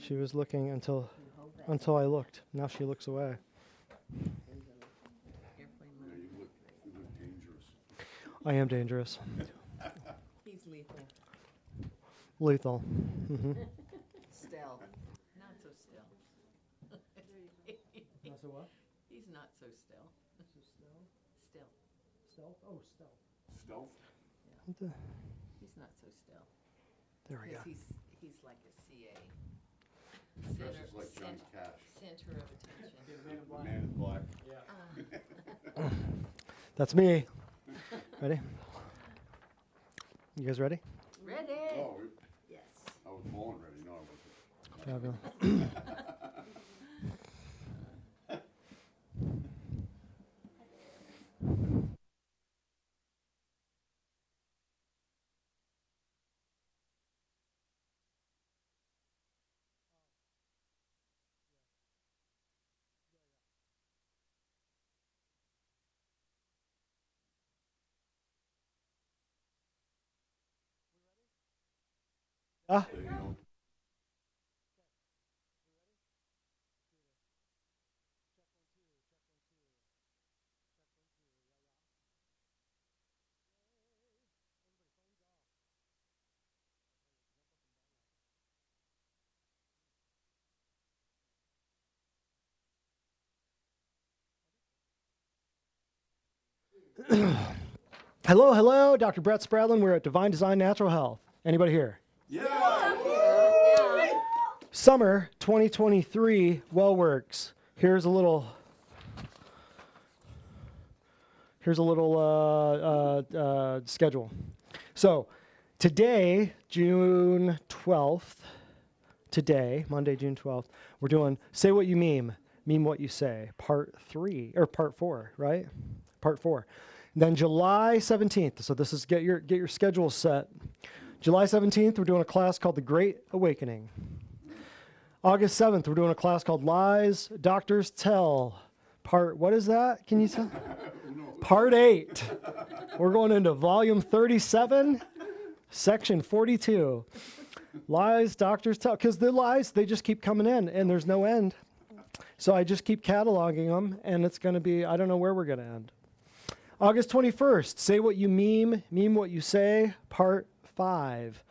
She was looking until I looked. Now she looks away. I am dangerous. He's lethal. Lethal. Mm-hmm. Still. Not so still. Not so what? He's not so still. Still. Stealth? Oh, stealth. Stealth? What the? He's not so still. There we go. Because he's like a CA. Dresses like Johnny Cash. Center of attention. The man in black. That's me. Ready? You guys ready? Ready? Oh, Yes. I was born ready. No, I wasn't. Fabulous. Ah. There you go. Hello, Dr. Brett Spradlin. We're at Divine Design Natural Health. Anybody here? Yeah! Summer 2023 WellWorks. Here's a little schedule. So today, June 12th, Monday, June 12th, we're doing Say What You Meme What You Say, part 4, right? Part 4. Then July 17th, so this is get your schedule set. July 17th, we're doing a class called The Great Awakening. August 7th, we're doing a class called Lies Doctors Tell. What is that? Can you tell? Part 8. We're going into volume 37, section 42. Lies Doctors Tell. Because the lies, they just keep coming in, and there's no end. So I just keep cataloging them, and it's going to be, I don't know where we're going to end. August 21st, Say What You Meme What You Say, part 5.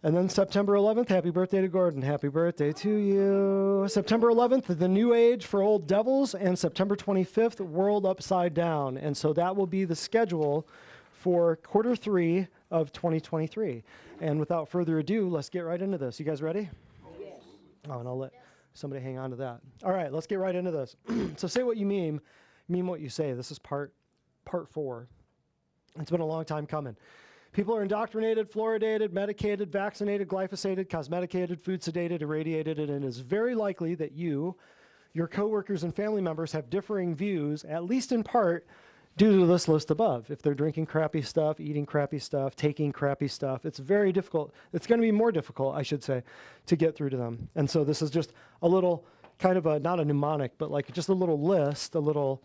And then September 11th, happy birthday to Gordon. Happy birthday to you. September 11th, The New Age for Old Devils, and September 25th, World Upside Down. And so that will be the schedule for quarter 3 of 2023. And without further ado, let's get right into this. You guys ready? Yes. Oh, and I'll let somebody hang on to that. All right, let's get right into this. So Say What You Meme What You Say. This is part 4. It's been a long time coming. People are indoctrinated, fluoridated, medicated, vaccinated, glyphosated, cosmeticated, food sedated, irradiated, and it is very likely that you, your coworkers, and family members have differing views, at least in part, due to this list above. If they're drinking crappy stuff, eating crappy stuff, taking crappy stuff, it's very difficult. It's going to be more difficult, I should say, to get through to them. And so this is just a little kind of not a mnemonic, but like just a little list, a little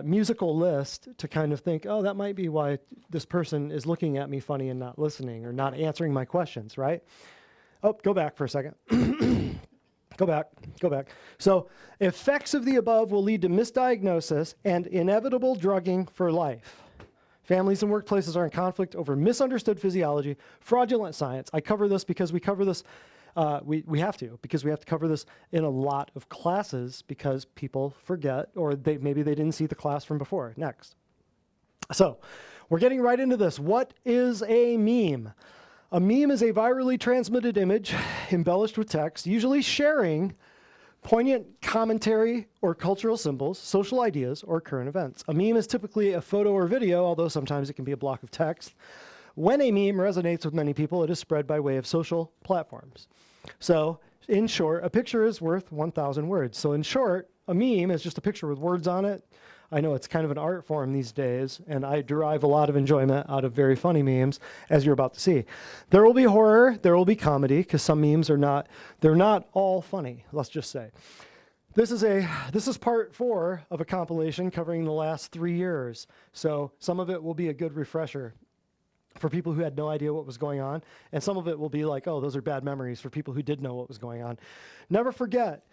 musical list to kind of think, oh, that might be why this person is looking at me funny and not listening or not answering my questions, right? Oh, go back for a second. Go back. So effects of the above will lead to misdiagnosis and inevitable drugging for life. Families and workplaces are in conflict over misunderstood physiology, fraudulent science. I cover this because we cover this we have to cover this in a lot of classes because people forget or maybe they didn't see the class from before. Next. So we're getting right into this. What is a meme? A meme is a virally transmitted image embellished with text, usually sharing poignant commentary or cultural symbols, social ideas, or current events. A meme is typically a photo or video, although sometimes it can be a block of text. When a meme resonates with many people, it is spread by way of social platforms. So, in short, a picture is worth 1,000 words. So, in short, a meme is just a picture with words on it. I know it's kind of an art form these days, and I derive a lot of enjoyment out of very funny memes, as you're about to see. There will be horror, there will be comedy, because some memes they're not all funny, let's just say. This is part 4 of a compilation covering the last 3 years. So, some of it will be a good refresher for people who had no idea what was going on. And some of it will be like, oh, those are bad memories for people who did know what was going on. Never forget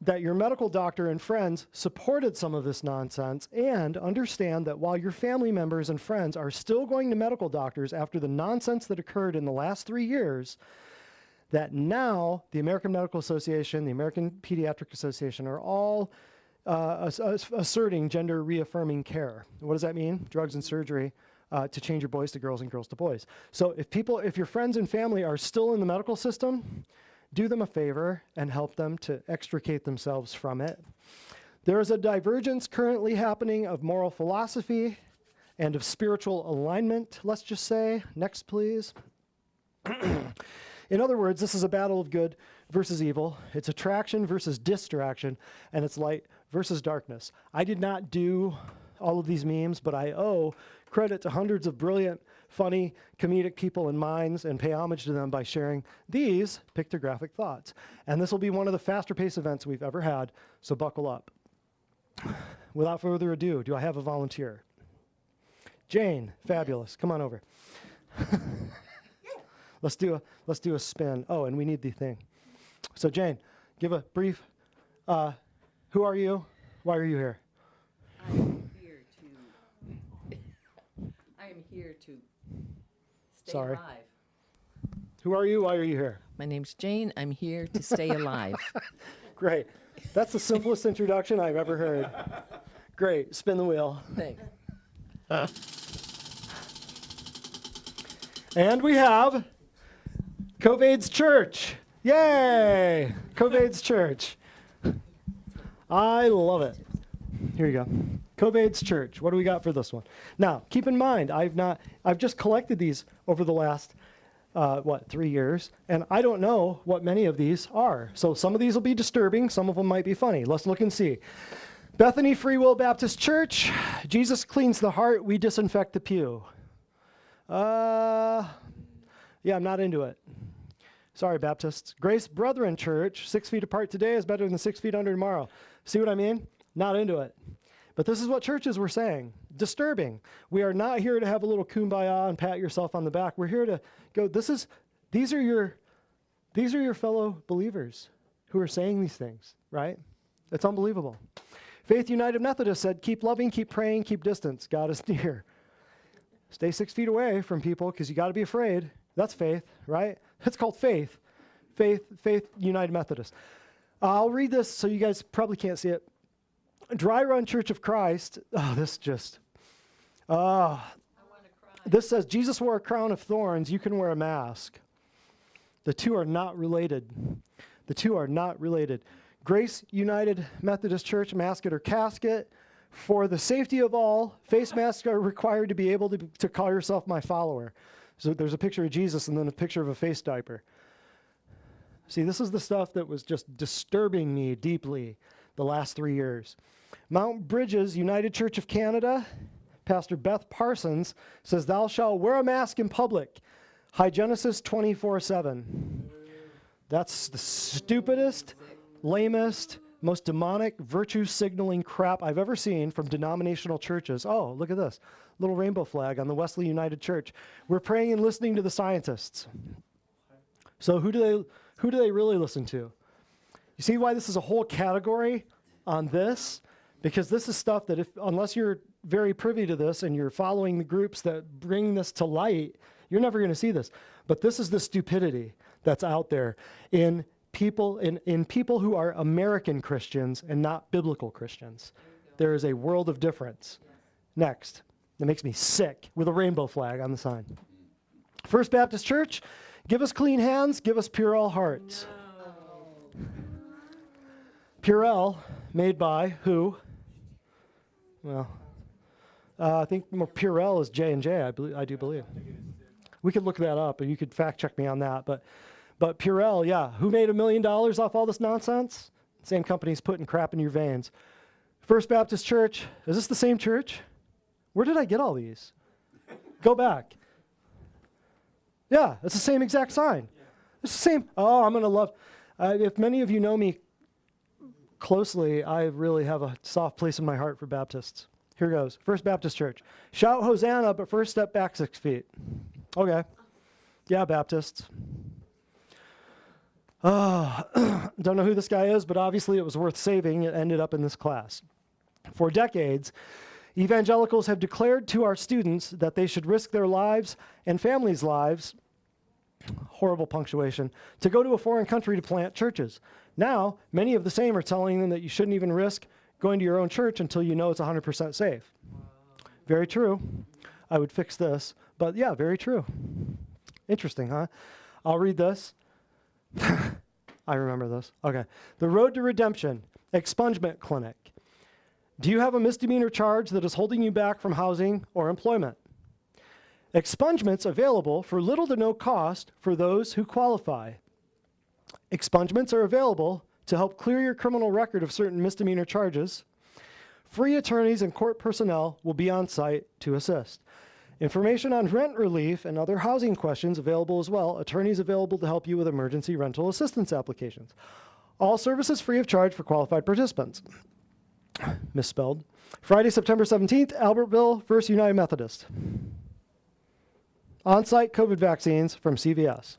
that your medical doctor and friends supported some of this nonsense, and understand that while your family members and friends are still going to medical doctors after the nonsense that occurred in the last 3 years, that now the American Medical Association, the American Pediatric Association are all asserting gender reaffirming care. What does that mean? Drugs and surgery to change your boys to girls and girls to boys. So if your friends and family are still in the medical system, do them a favor and help them to extricate themselves from it. There is a divergence currently happening of moral philosophy and of spiritual alignment, let's just say. Next, please. In other words, this is a battle of good versus evil. It's attraction versus distraction, and it's light versus darkness. I did not do all of these memes, but I owe credit to hundreds of brilliant, funny, comedic people and minds, and pay homage to them by sharing these pictographic thoughts. And this will be one of the faster paced events we've ever had, so buckle up. Without further ado, do I have a volunteer? Jane, fabulous. Come on over. Let's do a spin. Oh, and we need the thing. So Jane, give a brief, who are you? Why are you here? I am here to stay Sorry. alive. Who are you? Why are you here? My name's Jane. I'm here to stay alive. Great. That's the simplest introduction I've ever heard. Great. Spin the wheel. Thanks. And we have COVID's Church. Yay! COVID's Church. I love it. Here you go. COVID's Church. What do we got for this one? Now, keep in mind, I've just collected these over the last, 3 years, and I don't know what many of these are. So some of these will be disturbing, some of them might be funny. Let's look and see. Bethany Free Will Baptist Church. Jesus cleans the heart, we disinfect the pew. Yeah, I'm not into it. Sorry, Baptists. Grace Brethren Church, 6 feet apart today is better than 6 feet under tomorrow. See what I mean? Not into it. But this is what churches were saying. Disturbing. We are not here to have a little kumbaya and pat yourself on the back. We're here to go, these are your fellow believers who are saying these things, right? It's unbelievable. Faith United Methodist said, keep loving, keep praying, keep distance. God is near. Stay 6 feet away from people because you got to be afraid. That's faith, right? It's called faith. Faith United Methodist. I'll read this so you guys probably can't see it. Dry Run Church of Christ. Oh, this just. I want to cry. This says, Jesus wore a crown of thorns. You can wear a mask. The two are not related. The two are not related. Grace United Methodist Church, masket or casket. For the safety of all, face masks are required to be able to call yourself my follower. So there's a picture of Jesus and then a picture of a face diaper. See, this is the stuff that was just disturbing me deeply the last 3 years. Mount Bridges United Church of Canada, Pastor Beth Parsons says, thou shalt wear a mask in public. Hygienist 24/7. That's the stupidest, lamest, most demonic virtue signaling crap I've ever seen from denominational churches. Oh, look at this. Little rainbow flag on the Wesley United Church. We're praying and listening to the scientists. So who do they really listen to? You see why this is a whole category on this? Because this is stuff that unless you're very privy to this and you're following the groups that bring this to light, you're never going to see this. But this is the stupidity that's out there in people who are American Christians and not biblical Christians. There is a world of difference. Next. That makes me sick with a rainbow flag on the sign. First Baptist Church, give us clean hands, give us Purell hearts. No. Purell, made by who? Well, I think Purell is J&J, I do believe. We could look that up, and you could fact check me on that. But Purell, yeah. Who made $1 million off all this nonsense? Same company's putting crap in your veins. First Baptist Church, is this the same church? Where did I get all these? Go back. Yeah, it's the same exact sign. It's the same. Oh, I'm going to love. If many of you know me closely, I really have a soft place in my heart for Baptists. Here goes. First Baptist Church. Shout Hosanna, but first step back 6 feet. Okay. Yeah, Baptists. Don't know who this guy is, but obviously it was worth saving. It ended up in this class. For decades, evangelicals have declared to our students that they should risk their lives and families' lives, horrible punctuation, to go to a foreign country to plant churches. Now, many of the same are telling them that you shouldn't even risk going to your own church until you know it's 100% safe. Very true. I would fix this, but yeah, very true. Interesting, huh? I'll read this. I remember this. Okay. The Road to Redemption Expungement Clinic. Do you have a misdemeanor charge that is holding you back from housing or employment? Expungements available for little to no cost for those who qualify. Expungements are available to help clear your criminal record of certain misdemeanor charges. Free attorneys and court personnel will be on site to assist. Information on rent relief and other housing questions available as well. Attorneys available to help you with emergency rental assistance applications. All services free of charge for qualified participants. Misspelled. Friday, September 17th, Albertville, First United Methodist. On-site COVID vaccines from CVS.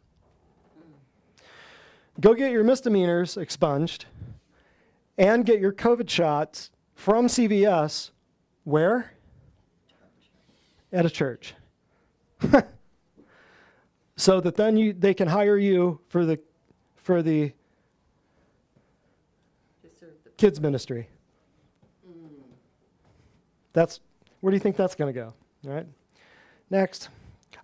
Go get your misdemeanors expunged and get your COVID shots from CVS. Where? At a church. So that then they can hire you for the To serve the kids ministry. That's, where do you think that's going to go? All right. Next.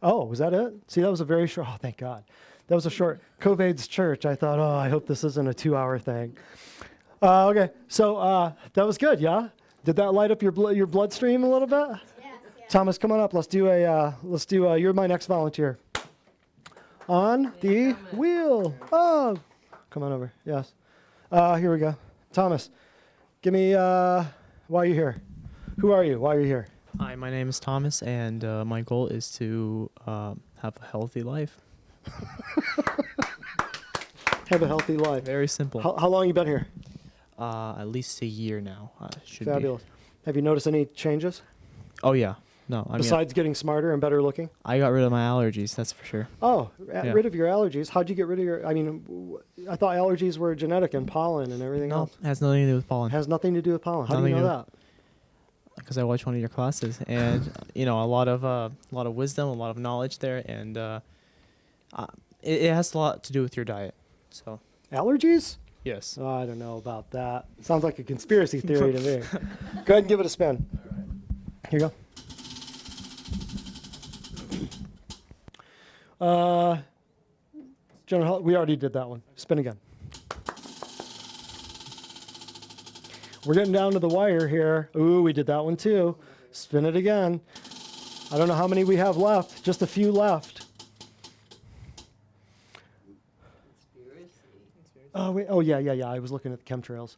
Oh, was that it? See, that was a very short, oh, thank God. That was a short, COVID's church. I thought, oh, I hope this isn't a 2-hour thing. Okay, so that was good, yeah? Did that light up your bloodstream a little bit? Yes. Thomas, come on up. Let's do you're my next volunteer. On the wheel. Oh, come on over. Yes. Here we go. Thomas, give me, why are you here? Who are you? Why are you here? Hi, my name is Thomas, and my goal is to have a healthy life. Have a healthy life. Very simple. How long you been here? At least a year now. Should Fabulous. Have you noticed any changes? Be. Oh yeah. No, I mean, Besides getting smarter and better looking? I got rid of my allergies. That's for sure. Oh, Yeah. rid of your allergies. How'd you get rid of your, I mean, I thought allergies were genetic and pollen and everything No, else. it has nothing to do with pollen. Has nothing to do with pollen. How do you Nothing know to that? Because I watched one of your classes, and a lot of wisdom, a lot of knowledge there, and it has a lot to do with your diet. So Allergies? yes. Oh, I don't know about that. Sounds like a conspiracy theory to me. Go ahead and give it a spin. Here you go. General Health, we already did that one. Spin again. We're getting down to the wire here. Ooh, we did that one too. Spin it again. I don't know how many we have left. Just a few left. Oh wait. Oh yeah. I was looking at the chemtrails.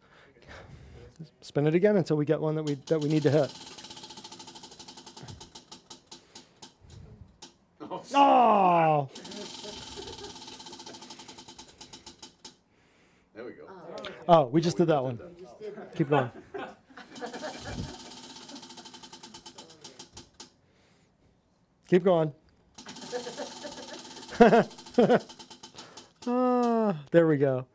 Spin it again until we get one that we need to hit. Oh. There we go. Oh, we just did that one. Keep going. Keep going. There we go.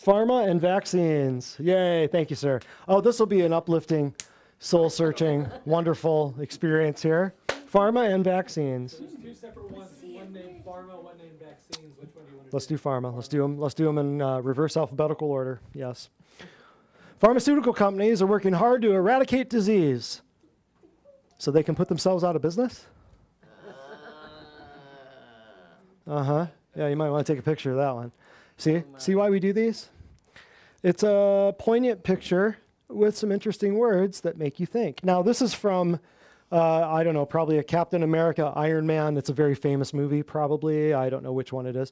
Pharma and vaccines. Yay, thank you, sir. Oh, this will be an uplifting, soul-searching, wonderful experience here. Pharma and vaccines. There's two separate ones, one named pharma, one named vaccines. Which one do you want to Let's do pharma. Let's do them in reverse alphabetical order. Yes. Pharmaceutical companies are working hard to eradicate disease so they can put themselves out of business. Uh-huh. Yeah, you might want to take a picture of that one. See why we do these? It's a poignant picture with some interesting words that make you think. Now, this is from, I don't know, probably a Captain America, Iron Man. It's a very famous movie, probably. I don't know which one it is.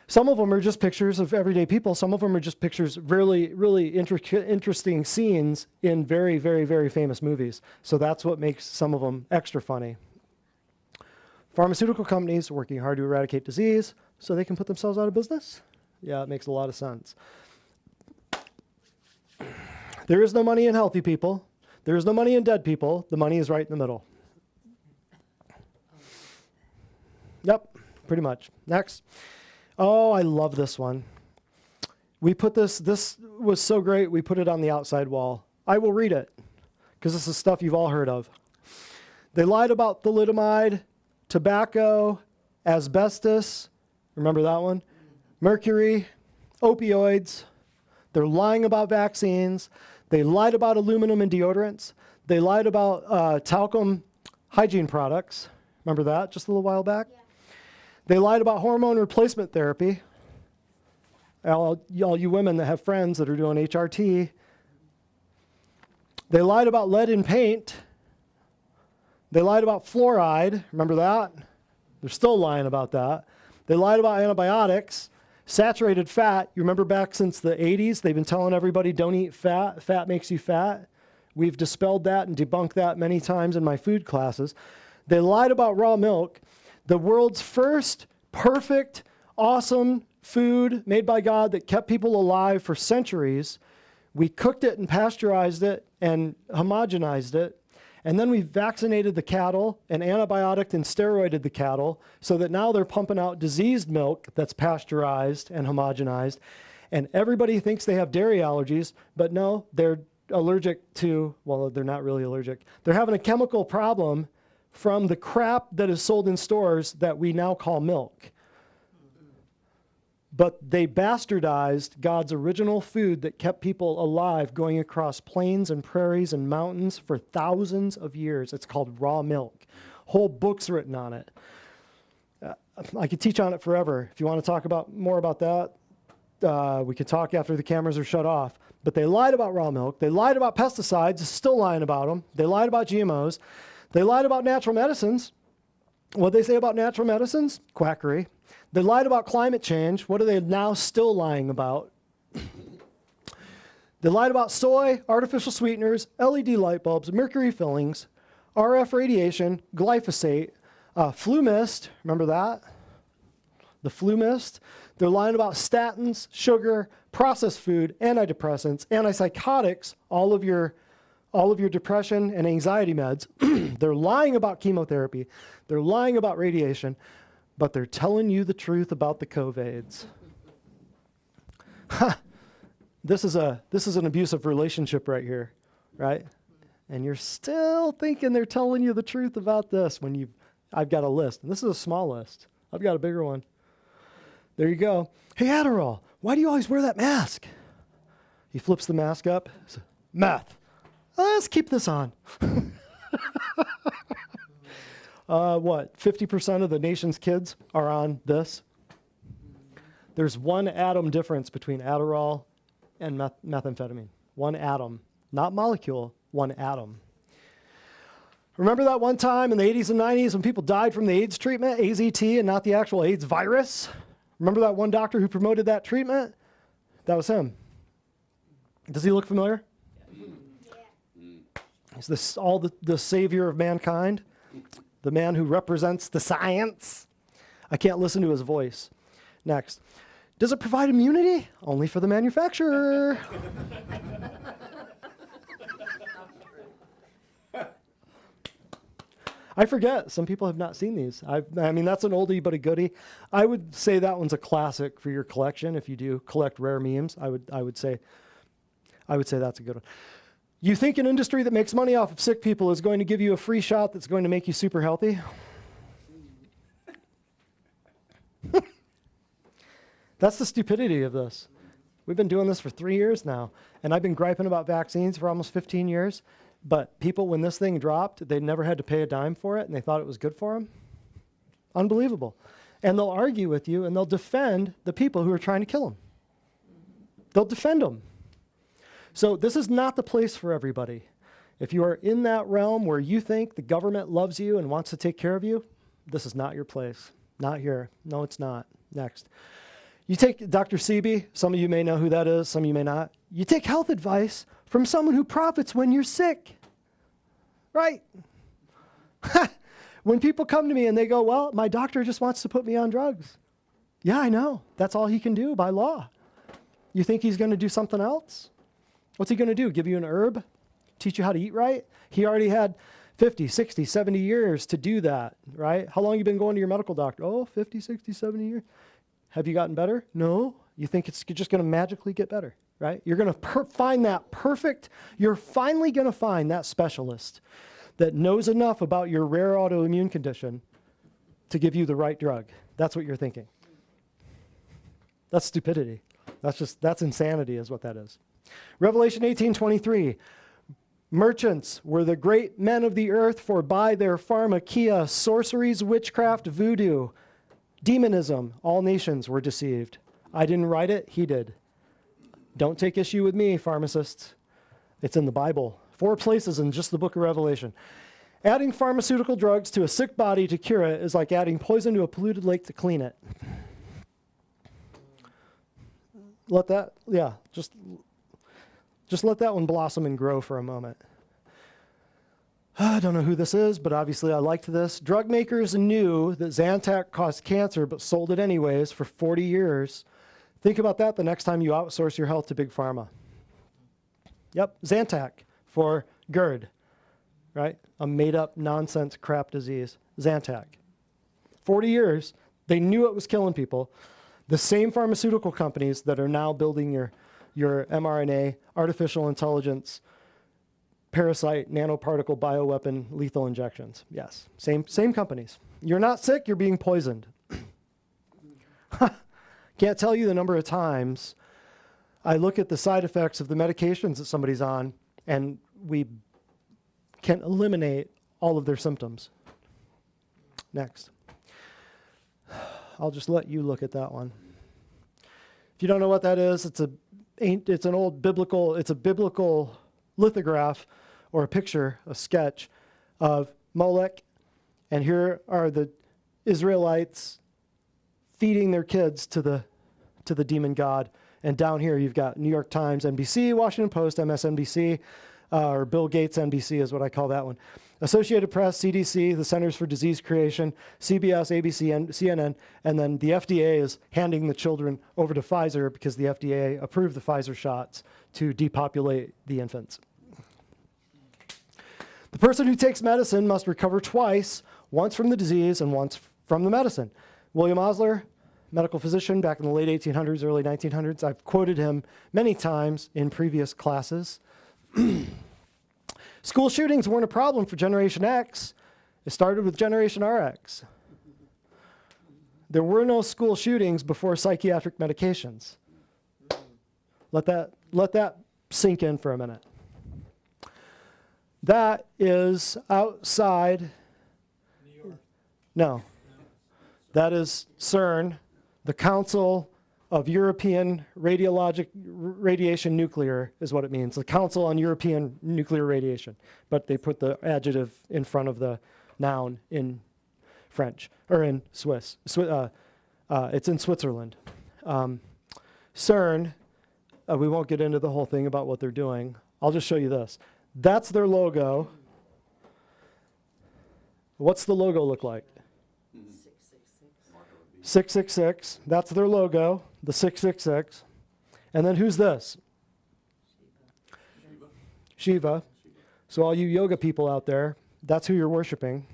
Some of them are just pictures of everyday people. Some of them are just pictures, really, really interesting scenes in very, very, very famous movies. So that's what makes some of them extra funny. Pharmaceutical companies are working hard to eradicate disease so they can put themselves out of business. Yeah, it makes a lot of sense. There is no money in healthy people. There is no money in dead people. The money is right in the middle. Yep, pretty much. Next. Oh, I love this one. We put this was so great, we put it on the outside wall. I will read it, because this is stuff you've all heard of. They lied about thalidomide, tobacco, asbestos, remember that one? Mercury, opioids. They're lying about vaccines. They lied about aluminum and deodorants. They lied about talcum hygiene products. Remember that just a little while back? Yeah. They lied about hormone replacement therapy. All you women that have friends that are doing HRT. They lied about lead in paint. They lied about fluoride. Remember that? They're still lying about that. They lied about antibiotics. Saturated fat. You remember back since the 80s, they've been telling everybody don't eat fat. Fat makes you fat. We've dispelled that and debunked that many times in my food classes. They lied about raw milk. The world's first perfect, awesome food made by God that kept people alive for centuries. We cooked it and pasteurized it and homogenized it. And then we vaccinated the cattle and antibiotic and steroided the cattle so that now they're pumping out diseased milk that's pasteurized and homogenized. And everybody thinks they have dairy allergies, but no, they're allergic to, well, they're not really allergic. They're having a chemical problem from the crap that is sold in stores that we now call milk. But they bastardized God's original food that kept people alive going across plains and prairies and mountains for thousands of years. It's called raw milk. Whole books written on it. I could teach on it forever. If you want to talk more about that, we could talk after the cameras are shut off. But they lied about raw milk. They lied about pesticides, still lying about them. They lied about GMOs. They lied about natural medicines. What they say about natural medicines? Quackery. They lied about climate change. What are they now still lying about? They lied about soy, artificial sweeteners, LED light bulbs, mercury fillings, RF radiation, glyphosate, flu mist. Remember that? The flu mist. They're lying about statins, sugar, processed food, antidepressants, antipsychotics, all of your depression and anxiety meds. They're lying about chemotherapy. They're lying about radiation, but they're telling you the truth about the COVIDs. This is an abusive relationship right here, right? And you're still thinking they're telling you the truth about this when I've got a list. And this is a small list. I've got a bigger one. There you go. Hey, Adderall, why do you always wear that mask? He flips the mask up. Meth. Let's keep this on. What, 50% of the nation's kids are on this? There's one atom difference between Adderall and methamphetamine. One atom. Not molecule, one atom. Remember that one time in the 80s and 90s when people died from the AIDS treatment, AZT, and not the actual AIDS virus? Remember that one doctor who promoted that treatment? That was him. Does he look familiar? Is this all the savior of mankind? The man who represents the science? I can't listen to his voice. Next. Does it provide immunity? Only for the manufacturer. I forget. Some people have not seen these. I mean, that's an oldie but a goodie. I would say that one's a classic for your collection. If you do collect rare memes, I would say that's a good one. You think an industry that makes money off of sick people is going to give you a free shot that's going to make you super healthy? That's the stupidity of this. We've been doing this for 3 years now, and I've been griping about vaccines for almost 15 years, but people, when this thing dropped, they never had to pay a dime for it, and they thought it was good for them. Unbelievable. And they'll argue with you, and they'll defend the people who are trying to kill them. They'll defend them. So this is not the place for everybody. If you are in that realm where you think the government loves you and wants to take care of you, this is not your place. Not here. No, it's not. Next. You take Dr. Sebi. Some of you may know who that is. Some of you may not. You take health advice from someone who profits when you're sick. Right? When people come to me and they go, well, my doctor just wants to put me on drugs. Yeah, I know. That's all he can do by law. You think he's going to do something else? What's he going to do? Give you an herb? Teach you how to eat right? He already had 50, 60, 70 years to do that, right? How long you been going to your medical doctor? Oh, 50, 60, 70 years. Have you gotten better? No. You think it's just going to magically get better, right? You're going to find that perfect, you're finally going to find that specialist that knows enough about your rare autoimmune condition to give you the right drug. That's what you're thinking. That's stupidity. That's insanity is what that is. Revelation 18:23. Merchants were the great men of the earth, for by their pharmakia, sorceries, witchcraft, voodoo, demonism, all nations were deceived. I didn't write it, he did. Don't take issue with me, pharmacists. It's in the Bible. 4 places in just the book of Revelation. Adding pharmaceutical drugs to a sick body to cure it is like adding poison to a polluted lake to clean it. Just let that one blossom and grow for a moment. I don't know who this is, but obviously I liked this. Drug makers knew that Zantac caused cancer, but sold it anyways for 40 years. Think about that the next time you outsource your health to Big Pharma. Yep, Zantac for GERD, right? A made-up nonsense crap disease. Zantac. 40 years, they knew it was killing people. The same pharmaceutical companies that are now building your mRNA, artificial intelligence, parasite, nanoparticle, bioweapon, lethal injections. Yes, same companies. You're not sick, you're being poisoned. Can't tell you the number of times I look at the side effects of the medications that somebody's on, and we can eliminate all of their symptoms. Next. I'll just let you look at that one. If you don't know what that is, it's an old biblical, it's a biblical lithograph or a picture, a sketch of Molech, and here are the Israelites feeding their kids to the demon god, and down here you've got New York Times, NBC, Washington Post, MSNBC, or Bill Gates NBC is what I call that one. Associated Press, CDC, the Centers for Disease Creation, CBS, ABC, and CNN, and then the FDA is handing the children over to Pfizer because the FDA approved the Pfizer shots to depopulate the infants. The person who takes medicine must recover twice, once from the disease and once from the medicine. William Osler, medical physician back in the late 1800s, early 1900s. I've quoted him many times in previous classes. School shootings weren't a problem for Generation X. It started with Generation RX. There were no school shootings before psychiatric medications. Let that sink in for a minute. That is outside. New York. No. That is CERN, the Council of European Radiation Nuclear is what it means. The Council on European Nuclear Radiation. But they put the adjective in front of the noun in French, or in Swiss. It's in Switzerland. CERN, we won't get into the whole thing about what they're doing. I'll just show you this. That's their logo. What's the logo look like? 666. That's their logo, the 666. And then who's this? Shiva. So all you yoga people out there, that's who you're worshiping.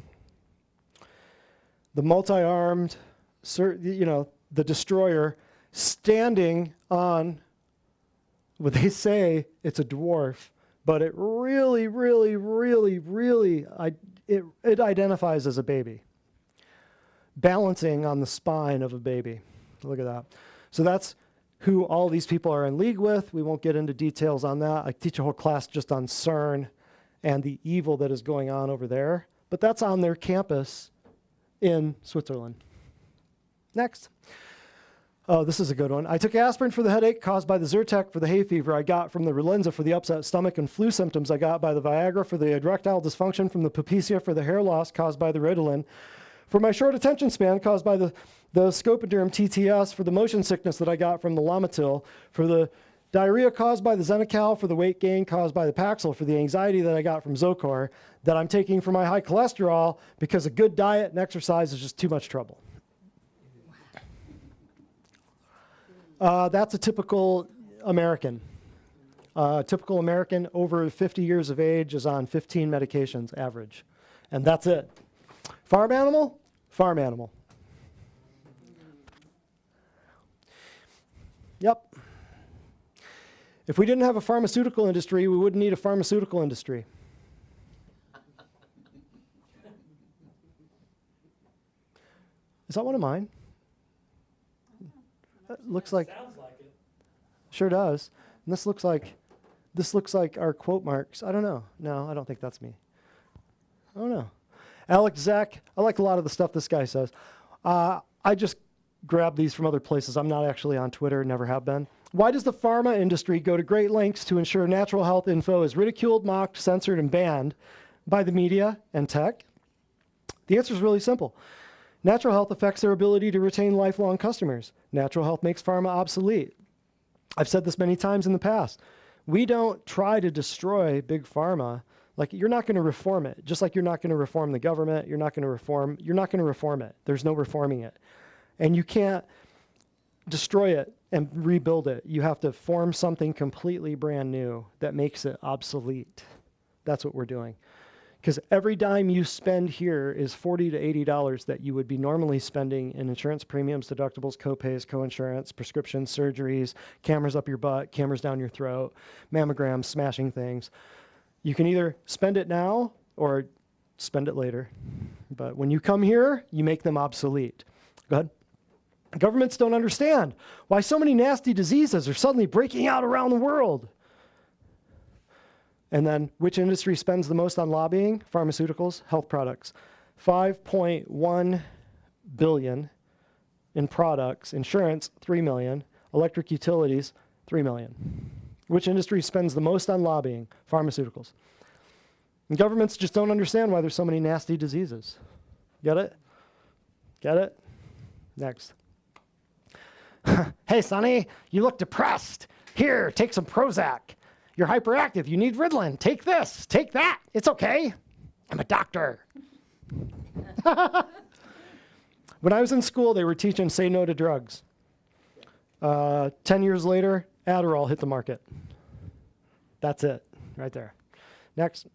The multi-armed, the destroyer, standing on what they say it's a dwarf, but it really, it identifies as a baby. Balancing on the spine of a baby. Look at that. So that's who all these people are in league with. We won't get into details on that. I teach a whole class just on CERN and the evil that is going on over there. But that's on their campus in Switzerland. Next. Oh, this is a good one. I took aspirin for the headache caused by the Zyrtec for the hay fever I got from the Relenza for the upset stomach and flu symptoms I got by the Viagra for the erectile dysfunction from the Papecia for the hair loss caused by the Ritalin. For my short attention span caused by the Scopoderm TTS, for the motion sickness that I got from the Lamatil, for the diarrhea caused by the Xenical, for the weight gain caused by the Paxil, for the anxiety that I got from Zocor, that I'm taking for my high cholesterol because a good diet and exercise is just too much trouble. That's a typical American. Typical American over 50 years of age is on 15 medications average. And that's it. Farm animal, farm animal. Yep. If we didn't have a pharmaceutical industry, we wouldn't need a pharmaceutical industry. Is that one of mine? That looks like, Sounds like it. sure does. And this looks like our quote marks. I don't know. No, I don't think that's me. I don't know. Alex Zach, I like a lot of the stuff this guy says. I just grabbed these from other places. I'm not actually on Twitter, never have been. Why does the pharma industry go to great lengths to ensure natural health info is ridiculed, mocked, censored, and banned by the media and tech? The answer is really simple. Natural health affects their ability to retain lifelong customers. Natural health makes pharma obsolete. I've said this many times in the past. We don't try to destroy big pharma. Like, you're not going to reform it. Just like you're not going to reform the government, you're not going to reform it. There's no reforming it. And you can't destroy it and rebuild it. You have to form something completely brand new that makes it obsolete. That's what we're doing. Because every dime you spend here is $40 to $80 that you would be normally spending in insurance premiums, deductibles, copays, coinsurance, prescriptions, surgeries, cameras up your butt, cameras down your throat, mammograms, smashing things. You can either spend it now or spend it later. But when you come here, you make them obsolete. Go ahead. Governments don't understand why so many nasty diseases are suddenly breaking out around the world. And then, which industry spends the most on lobbying? Pharmaceuticals, health products. 5.1 billion in products. Insurance, 3 million. Electric utilities, 3 million. Which industry spends the most on lobbying? Pharmaceuticals. And governments just don't understand why there's so many nasty diseases. Get it? Get it? Next. Hey, Sonny, you look depressed. Here, take some Prozac. You're hyperactive. You need Ritalin. Take this. Take that. It's okay. I'm a doctor. When I was in school, they were teaching say no to drugs. 10 years later, Adderall hit the market. That's it, right there. Next.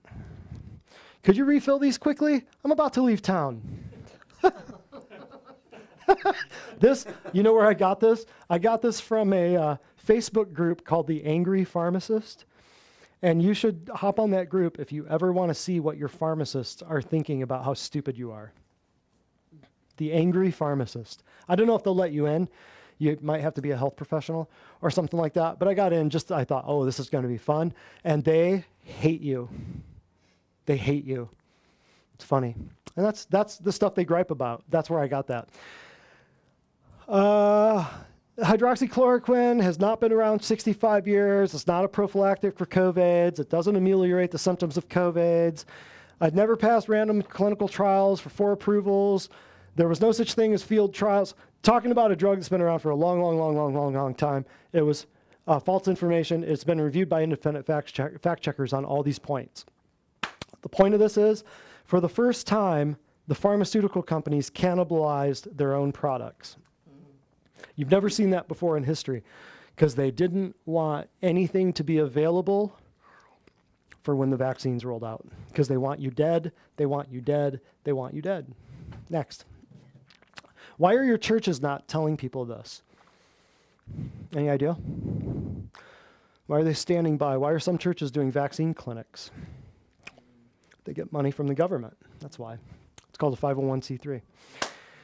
Could you refill these quickly? I'm about to leave town. This, you know where I got this? I got this from a Facebook group called The Angry Pharmacist. And you should hop on that group if you ever want to see what your pharmacists are thinking about how stupid you are. The Angry Pharmacist. I don't know if they'll let you in. You might have to be a health professional or something like that. But I got in just, I thought, oh, this is going to be fun. And they hate you. They hate you. It's funny. And that's the stuff they gripe about. That's where I got that. Hydroxychloroquine has not been around 65 years. It's not a prophylactic for COVIDs. It doesn't ameliorate the symptoms of COVIDs. I've never passed random clinical trials for 4 approvals. There was no such thing as field trials. Talking about a drug that's been around for a long time. It was false information. It's been reviewed by independent fact checkers on all these points. The point of this is, for the first time, the pharmaceutical companies cannibalized their own products. You've never seen that before in history because they didn't want anything to be available for when the vaccines rolled out because they want you dead, they want you dead, they want you dead. Next. Why are your churches not telling people this? Any idea? Why are they standing by? Why are some churches doing vaccine clinics? They get money from the government. That's why. It's called a 501c3.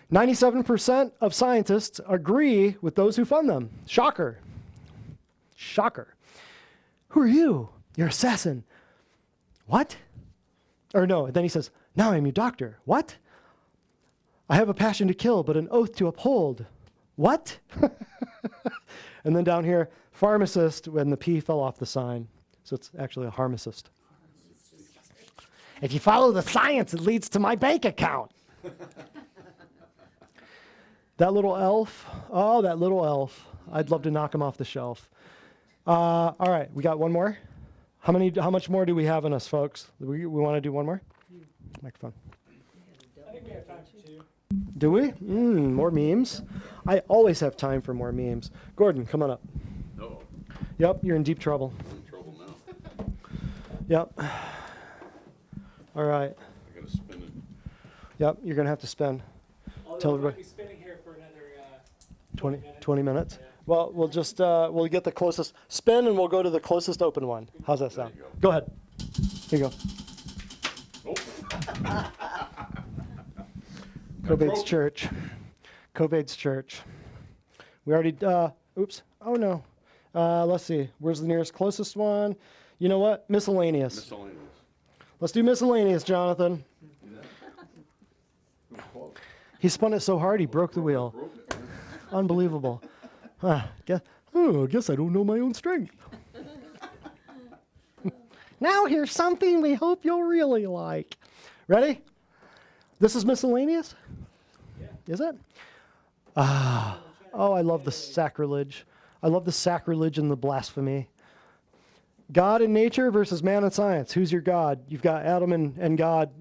97% of scientists agree with those who fund them. Shocker. Shocker. Who are you? You're assassin. What? Or no, then he says, now I'm your doctor. What? I have a passion to kill, but an oath to uphold. What? And then down here, pharmacist, when the P fell off the sign. So it's actually a pharmacist. If you follow the science, it leads to my bank account. That little elf. Oh, that little elf. I'd love to knock him off the shelf. All right, we got one more. How much more do we have in us, folks? We want to do one more? Microphone. I think we have time for 2. Do we? More memes. I always have time for more memes. Gordon, come on up. No, Yep, you're in deep trouble. I'm in trouble now. Yep. All right. I gotta spin Yep, you're going to have to spend Although Tell we might everybody. be spinning here for another 20, minutes. 20 minutes. Yeah. Well, we'll just, we'll get the closest spin and we'll go to the closest open one. How's that sound? you go. Go ahead. Here you go. Cobade's Church. Cobade's Church. We already, oops. Oh no. Let's see. Where's the nearest closest one? You know what? Miscellaneous. Miscellaneous. Let's do miscellaneous, Jonathan. Close. He spun it so hard he broke the wheel. Broke it, man. Unbelievable. I guess I don't know my own strength. Now here's something we hope you'll really like. Ready? This is miscellaneous? Yeah. Is it? Oh, I love the sacrilege. I love the sacrilege and the blasphemy. God and nature versus man and science. Who's your God? You've got Adam and God,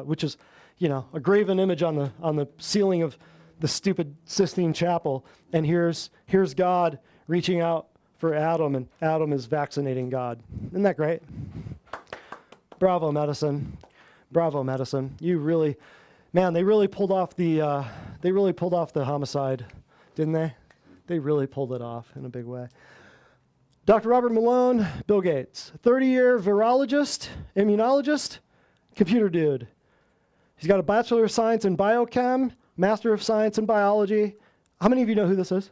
which is, a graven image on the ceiling of the stupid Sistine Chapel. And here's God reaching out for Adam, and Adam is vaccinating God. Isn't that great? Bravo, medicine. Bravo, medicine. You really, man, they really pulled off the homicide, didn't they? They really pulled it off in a big way. Dr. Robert Malone, Bill Gates, 30-year virologist, immunologist, computer dude. He's got a Bachelor of Science in Biochem, Master of Science in Biology. How many of you know who this is?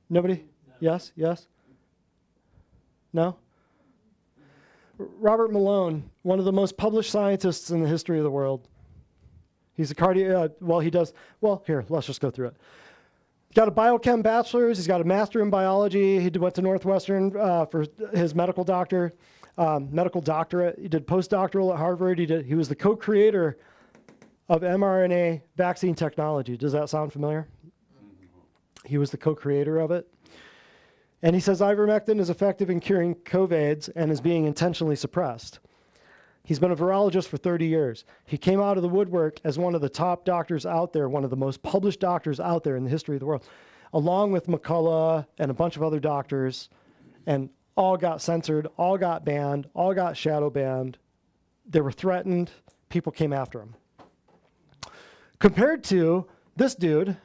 Nobody? No. Yes? Yes? No? Robert Malone, one of the most published scientists in the history of the world. He's a here, let's just go through it. He's got a biochem bachelor's. He's got a master in biology. He went to Northwestern for his medical doctorate. He did postdoctoral at Harvard. He was the co-creator of mRNA vaccine technology. Does that sound familiar? He was the co-creator of it. And he says ivermectin is effective in curing COVIDs and is being intentionally suppressed. He's been a virologist for 30 years. He came out of the woodwork as one of the top doctors out there, one of the most published doctors out there in the history of the world, along with McCullough and a bunch of other doctors, and all got censored, all got banned, all got shadow banned. They were threatened. People came after him. Compared to this dude,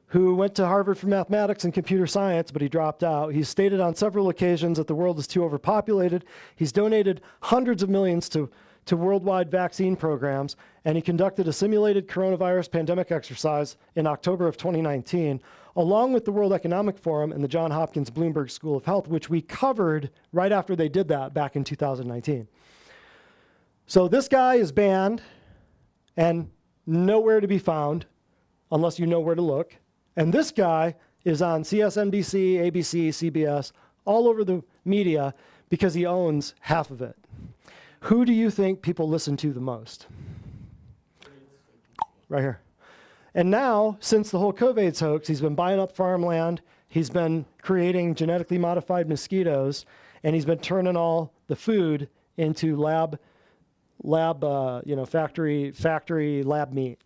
who went to Harvard for mathematics and computer science, but he dropped out. He's stated on several occasions that the world is too overpopulated. He's donated hundreds of millions to worldwide vaccine programs, and he conducted a simulated coronavirus pandemic exercise in October of 2019, along with the World Economic Forum and the Johns Hopkins Bloomberg School of Health, which we covered right after they did that back in 2019. So this guy is banned and nowhere to be found unless you know where to look. And this guy is on CSNBC, ABC, CBS, all over the media because he owns half of it. Who do you think people listen to the most? Right here. And now, since the whole COVID hoax, he's been buying up farmland, he's been creating genetically modified mosquitoes, and he's been turning all the food into factory lab meat.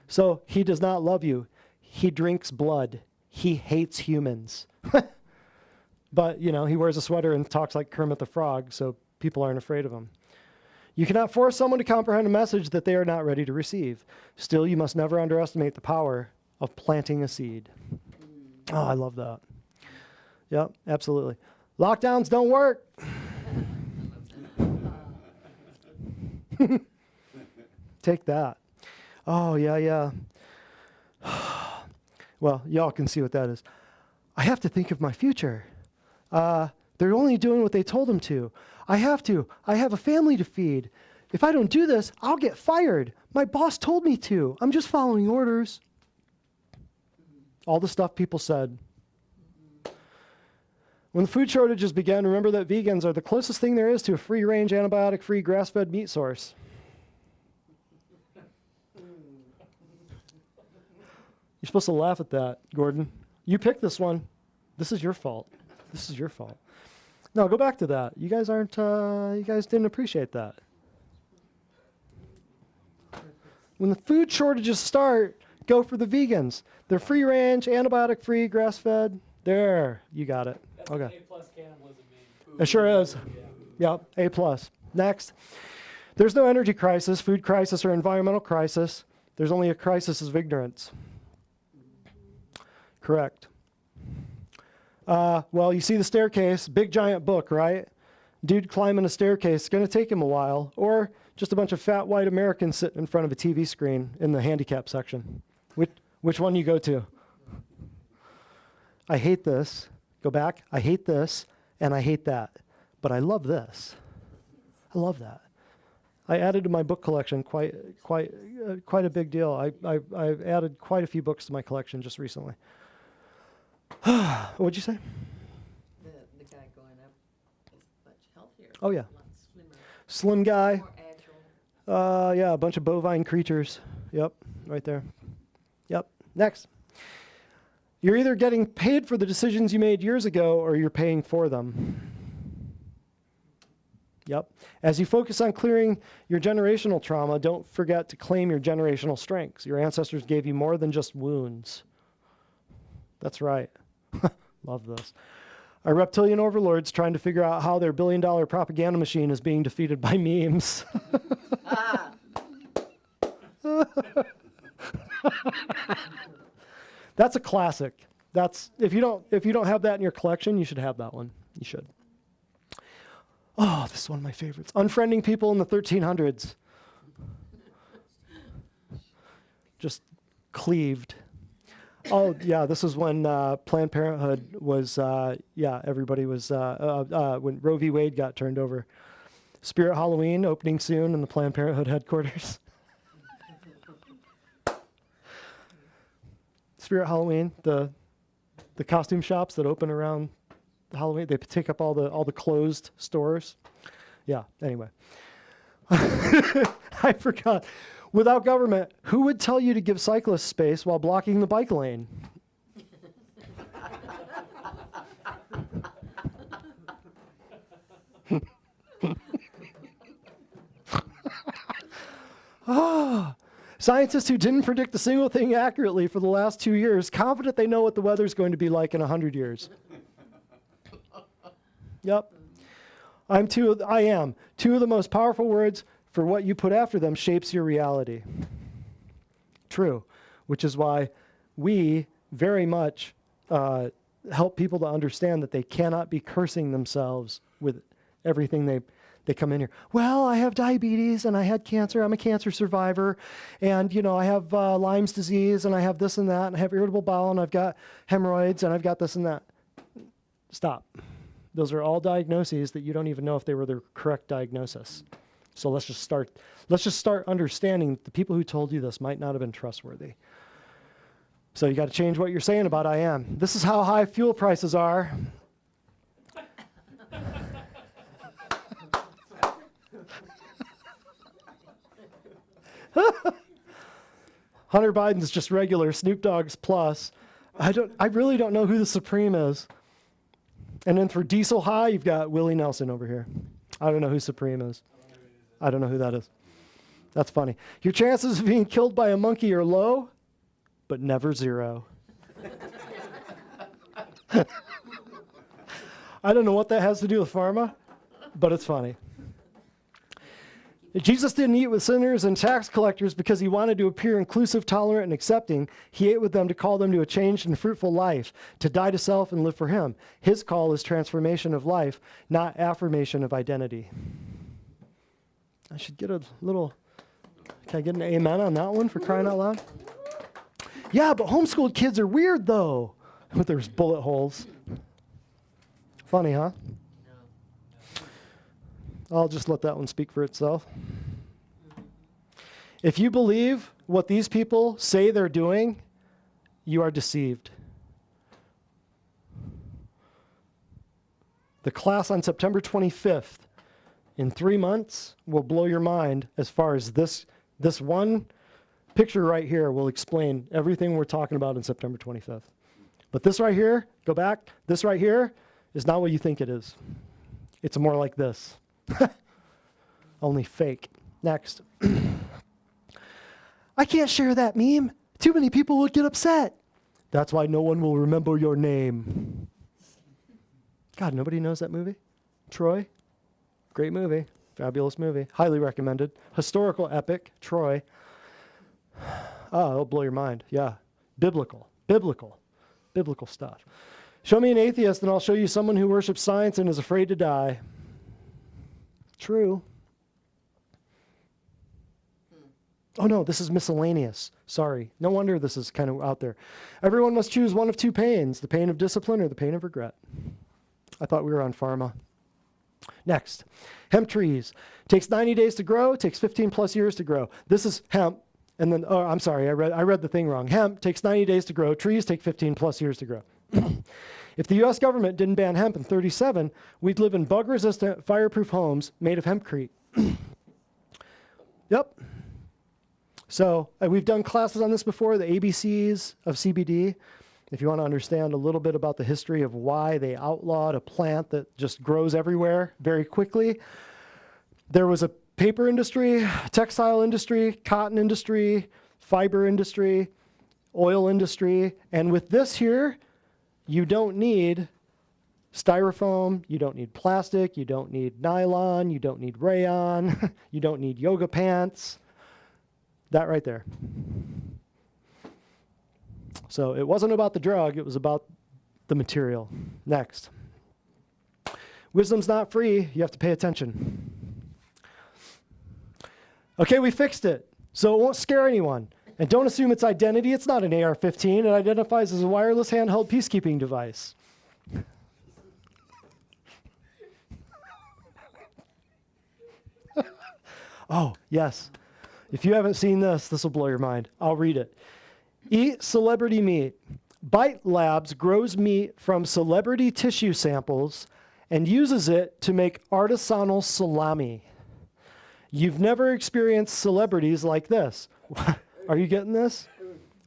So he does not love you. He drinks blood. He hates humans. But, he wears a sweater and talks like Kermit the Frog, so people aren't afraid of him. You cannot force someone to comprehend a message that they are not ready to receive. Still, you must never underestimate the power of planting a seed. Oh, I love that. Yep, absolutely. Lockdowns don't work. Take that. Oh, yeah. Well, y'all can see what that is. I have to think of my future. They're only doing what they told them to. I have to. I have a family to feed. If I don't do this, I'll get fired. My boss told me to. I'm just following orders. All the stuff people said. When the food shortages began, remember that vegans are the closest thing there is to a free-range, antibiotic-free, grass-fed meat source. You're supposed to laugh at that, Gordon. You picked this one. This is your fault. This is your fault. No, go back to that. You guys didn't appreciate that. When the food shortages start, go for the vegans. They're free range, antibiotic free, grass fed. There, you got it. That's Okay. an A+ cannibalism meme. It sure is. Yeah. Yep, A+. Next. There's no energy crisis, food crisis, or environmental crisis. There's only a crisis of ignorance. Correct. Well, you see the staircase, big giant book, right? Dude climbing a staircase, it's going to take him a while. Or just a bunch of fat white Americans sitting in front of a TV screen in the handicap section. Which one you go to? I hate this. Go back. I hate this, and I hate that. But I love this. I love that. I added to my book collection quite a big deal. I've added quite a few books to my collection just recently. What'd you say? The guy going up is much healthier. Oh, yeah. A lot slimmer, Slim guy. more agile. Yeah, a bunch of bovine creatures. Yep, right there. Yep. Next. You're either getting paid for the decisions you made years ago or you're paying for them. Yep. As you focus on clearing your generational trauma, don't forget to claim your generational strengths. Your ancestors gave you more than just wounds. That's right. Love this. Our reptilian overlords trying to figure out how their billion-dollar propaganda machine is being defeated by memes. That's a classic. That's if you don't have that in your collection, you should have that one. You should. Oh, this is one of my favorites. Unfriending people in the 1300s. Just cleaved. Oh, yeah, this is when Planned Parenthood was, everybody was, when Roe v. Wade got turned over. Spirit Halloween opening soon in the Planned Parenthood headquarters. Spirit Halloween, the costume shops that open around Halloween, they take up all the closed stores. Yeah, anyway. I forgot. Without government, who would tell you to give cyclists space while blocking the bike lane? Scientists who didn't predict a single thing accurately for the last 2 years, confident they know what the weather's going to be like in 100 years. Yep. I am. Two of the most powerful words for what you put after them shapes your reality. True. Which is why we very much help people to understand that they cannot be cursing themselves with everything they come in here. Well, I have diabetes and I had cancer. I'm a cancer survivor. And, I have Lyme's disease and I have this and that. And I have irritable bowel and I've got hemorrhoids and I've got this and that. Stop. Those are all diagnoses that you don't even know if they were the correct diagnosis. So let's just start understanding that the people who told you this might not have been trustworthy. So you got to change what you're saying about I am. This is how high fuel prices are. Hunter Biden's just regular, Snoop Dogg's plus. I really don't know who the Supreme is. And then for diesel high, you've got Willie Nelson over here. I don't know who Supreme is. I don't know who that is. That's funny. Your chances of being killed by a monkey are low, but never zero. I don't know what that has to do with pharma, but it's funny. Jesus didn't eat with sinners and tax collectors because he wanted to appear inclusive, tolerant, and accepting. He ate with them to call them to a changed and fruitful life, to die to self and live for him. His call is transformation of life, not affirmation of identity. I should get a little, can I get an amen on that one for crying out loud? Yeah, but homeschooled kids are weird though, with their bullet holes. Funny, huh? I'll just let that one speak for itself. If you believe what these people say they're doing, you are deceived. The class on September 25th, in 3 months, will blow your mind as far as this one picture right here will explain everything we're talking about on September 25th. But this right here, go back, this right here is not what you think it is. It's more like this. Only fake. Next. I can't share that meme. Too many people would get upset. That's why no one will remember your name. God, nobody knows that movie? Troy? Great movie. Fabulous movie. Highly recommended. Historical epic, Troy. Oh, it'll blow your mind. Yeah. Biblical stuff. Show me an atheist and I'll show you someone who worships science and is afraid to die. True. Oh no, this is miscellaneous. Sorry. No wonder this is kind of out there. Everyone must choose one of two pains, the pain of discipline or the pain of regret. I thought we were on pharma. Next, hemp trees. Takes 90 days to grow, takes 15 plus years to grow. This is hemp. And then, oh, I'm sorry, I read the thing wrong. Hemp takes 90 days to grow. Trees take 15 plus years to grow. If the U.S. government didn't ban hemp in 1937, we'd live in bug-resistant, fireproof homes made of hempcrete. Yep. So we've done classes on this before, the ABCs of CBD. If you want to understand a little bit about the history of why they outlawed a plant that just grows everywhere very quickly, there was a paper industry, textile industry, cotton industry, fiber industry, oil industry, and with this here, you don't need styrofoam, you don't need plastic, you don't need nylon, you don't need rayon, you don't need yoga pants. That right there. So it wasn't about the drug, it was about the material. Next. Wisdom's not free, you have to pay attention. Okay, we fixed it, so it won't scare anyone. And don't assume its identity. It's not an AR-15. It identifies as a wireless handheld peacekeeping device. Oh, yes. If you haven't seen this, this will blow your mind. I'll read it. Eat celebrity meat. Bite Labs grows meat from celebrity tissue samples and uses it to make artisanal salami. You've never experienced celebrities like this. Are you getting this?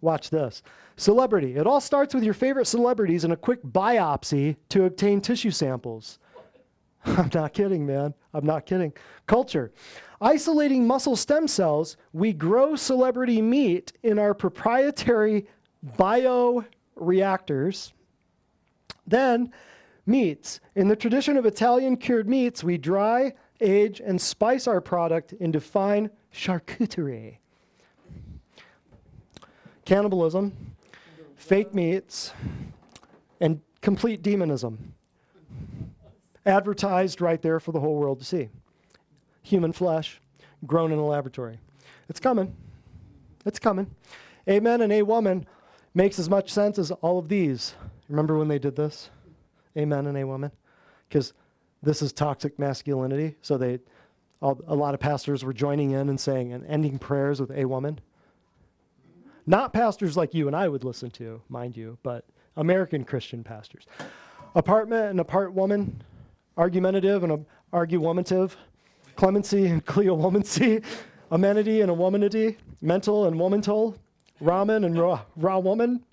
Watch this. Celebrity. It all starts with your favorite celebrities and a quick biopsy to obtain tissue samples. I'm not kidding, man. I'm not kidding. Culture. Isolating muscle stem cells, we grow celebrity meat in our proprietary bioreactors. Then, meats. In the tradition of Italian cured meats, we dry, age, and spice our product into fine charcuterie. Cannibalism, fake meats, and complete demonism. Advertised right there for the whole world to see. Human flesh, grown in a laboratory. It's coming. It's coming. Amen and a woman makes as much sense as all of these. Remember when they did this? Amen and a woman? Because this is toxic masculinity. So a lot of pastors were joining in and saying and ending prayers with a woman. Not pastors like you and I would listen to, mind you, but American Christian pastors. Apartment and apart woman, argumentative and argumentative, clemency and cleowomancy, amenity and a womanity, mental and womantal, ramen and raw woman,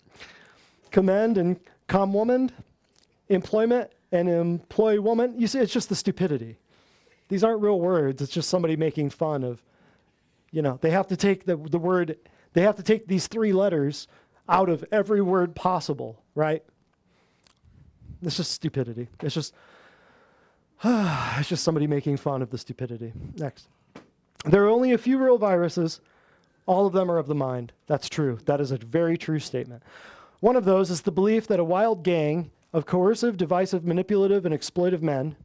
commend and calm woman, employment and employ woman. You see, it's just the stupidity. These aren't real words. It's just somebody making fun of, they have to take the word, they have to take these three letters out of every word possible, right? It's just stupidity. It's just somebody making fun of the stupidity. Next. There are only a few real viruses. All of them are of the mind. That's true. That is a very true statement. One of those is the belief that a wild gang of coercive, divisive, manipulative, and exploitive men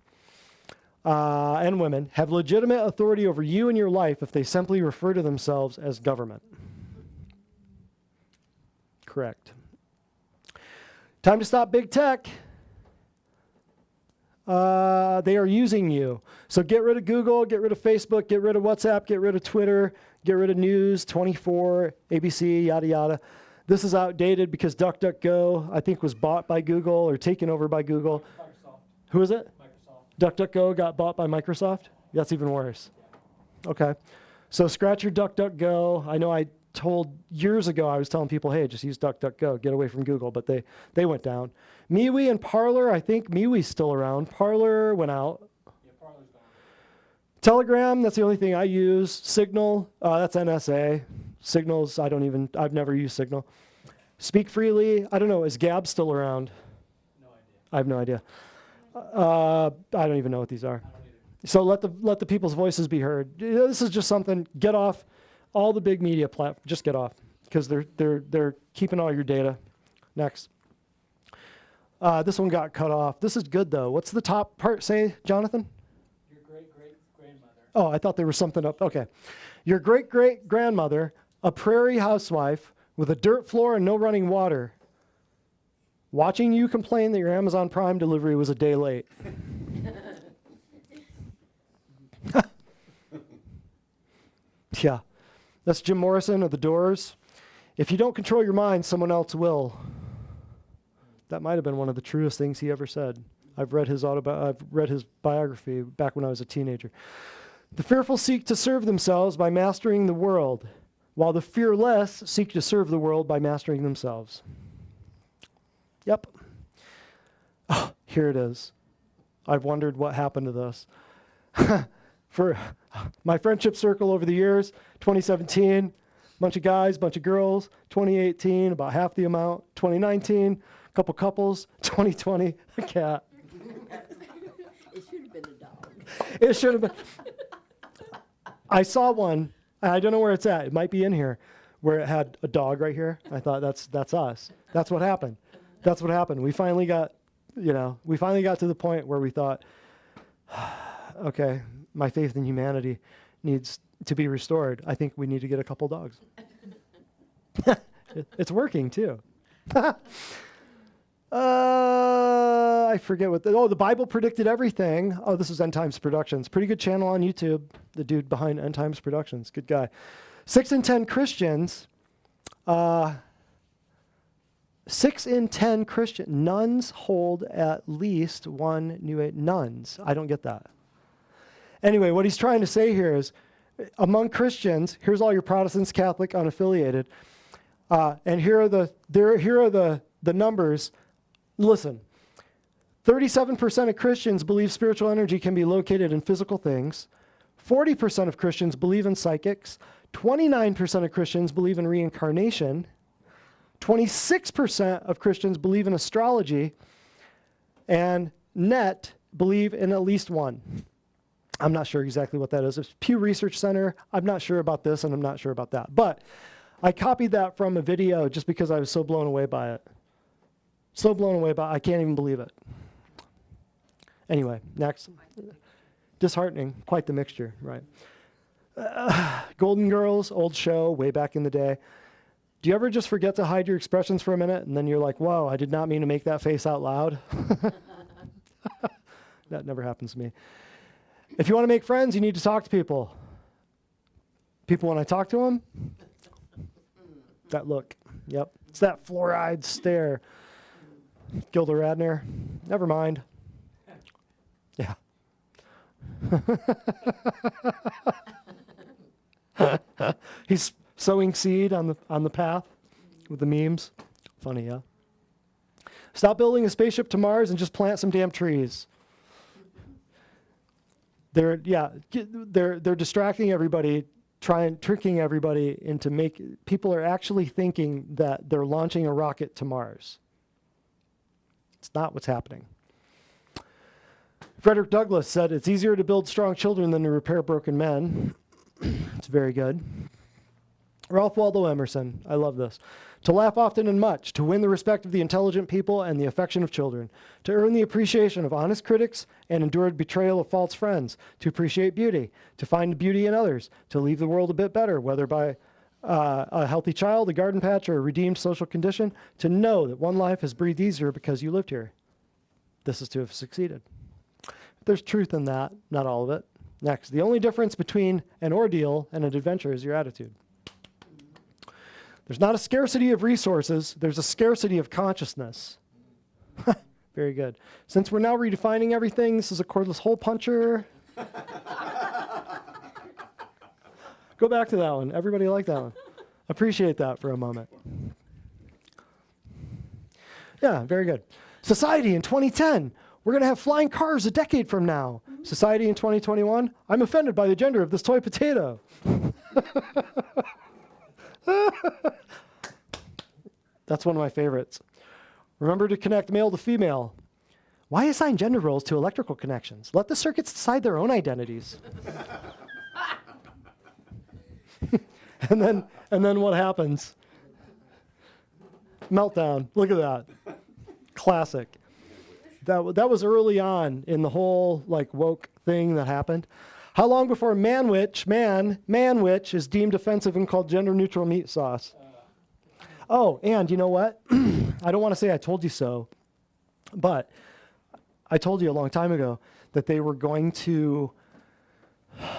and women have legitimate authority over you and your life if they simply refer to themselves as government. Correct. Time to stop big tech. They are using you. So get rid of Google, get rid of Facebook, get rid of WhatsApp, get rid of Twitter, get rid of News, 24, ABC, yada, yada. This is outdated because DuckDuckGo, I think, was bought by Google or taken over by Google. Microsoft. Who is it? Microsoft. DuckDuckGo got bought by Microsoft? That's even worse. Okay. So scratch your DuckDuckGo. I know I told years ago, I was telling people, hey, just use DuckDuckGo, get away from Google, but they went down. MeWe and Parler, I think MeWe's still around. Parler went out. Yeah, Parler's gone. Telegram, that's the only thing I use. Signal, that's NSA. Signals, I've never used Signal. Speak Freely, I don't know, is Gab still around? No idea. I have no idea. I don't even know what these are. So let the people's voices be heard. This is just something. Get off all the big media platforms. Just get off because they're keeping all your data. Next. This one got cut off. This is good though. What's the top part say, Jonathan? Your great-great-grandmother. Oh, I thought there was something up. Okay. Your great-great-grandmother, a prairie housewife with a dirt floor and no running water, watching you complain that your Amazon Prime delivery was a day late. Yeah. That's Jim Morrison of The Doors. If you don't control your mind, someone else will. That might have been one of the truest things he ever said. I've read his biography back when I was a teenager. The fearful seek to serve themselves by mastering the world, while the fearless seek to serve the world by mastering themselves. Yep. Oh, here it is. I've wondered what happened to this. For my friendship circle over the years, 2017, bunch of guys, bunch of girls. 2018, about half the amount. 2019, couple couples. 2020, a cat. It should have been a dog. It should have been. I saw one. I don't know where it's at. It might be in here, where it had a dog right here. I thought that's us. That's what happened. That's what happened. We finally got to the point where we thought, okay, my faith in humanity needs to be restored. I think we need to get a couple dogs. It's working too. I forget what the Bible predicted everything. Oh, this is End Times Productions. Pretty good channel on YouTube. The dude behind End Times Productions. Good guy. 6 in 10 Christians, 6 in 10 Christian nuns hold at least one new age. Nuns. I don't get that. Anyway, what he's trying to say here is, among Christians, here's all your Protestants, Catholic, unaffiliated, and here are the numbers. Listen, 37% of Christians believe spiritual energy can be located in physical things. 40% of Christians believe in psychics. 29% of Christians believe in reincarnation. 26% of Christians believe in astrology. And net believe in at least one. I'm not sure exactly what that is. It's Pew Research Center. I'm not sure about this, and I'm not sure about that. But I copied that from a video just because I was so blown away by it. So blown away by it, I can't even believe it. Anyway, next. Disheartening. Quite the mixture, right? Golden Girls, old show, way back in the day. Do you ever just forget to hide your expressions for a minute, and then you're like, whoa, I did not mean to make that face out loud? That never happens to me. If you want to make friends, you need to talk to people. People, when I talk to them, that look. Yep. It's that fluoride stare. Gilda Radner. Never mind. Yeah. He's sowing seed on the path with the memes. Funny, yeah. Stop building a spaceship to Mars and just plant some damn trees. They're distracting everybody, tricking everybody into people are actually thinking that they're launching a rocket to Mars. It's not what's happening. Frederick Douglass said, it's easier to build strong children than to repair broken men. It's very good. Ralph Waldo Emerson, I love this. To laugh often and much, to win the respect of the intelligent people and the affection of children, to earn the appreciation of honest critics and endured betrayal of false friends, to appreciate beauty, to find beauty in others, to leave the world a bit better, whether by a healthy child, a garden patch, or a redeemed social condition, to know that one life has breathed easier because you lived here. This is to have succeeded. There's truth in that, not all of it. Next, the only difference between an ordeal and an adventure is your attitude. There's not a scarcity of resources, there's a scarcity of consciousness. Very good. Since we're now redefining everything, this is a cordless hole puncher. Go back to that one. Everybody liked that one. Appreciate that for a moment. Yeah, very good. Society in 2010. We're going to have flying cars a decade from now. Society in 2021. I'm offended by the gender of this toy potato. That's one of my favorites. Remember to connect male to female. Why assign gender roles to electrical connections? Let the circuits decide their own identities. and then what happens? Meltdown. Look at that. Classic. That was early on in the whole like woke thing that happened. How long before man-witch is deemed offensive and called gender-neutral meat sauce? Oh, and you know what? I don't want to say I told you so, but I told you a long time ago that they were going to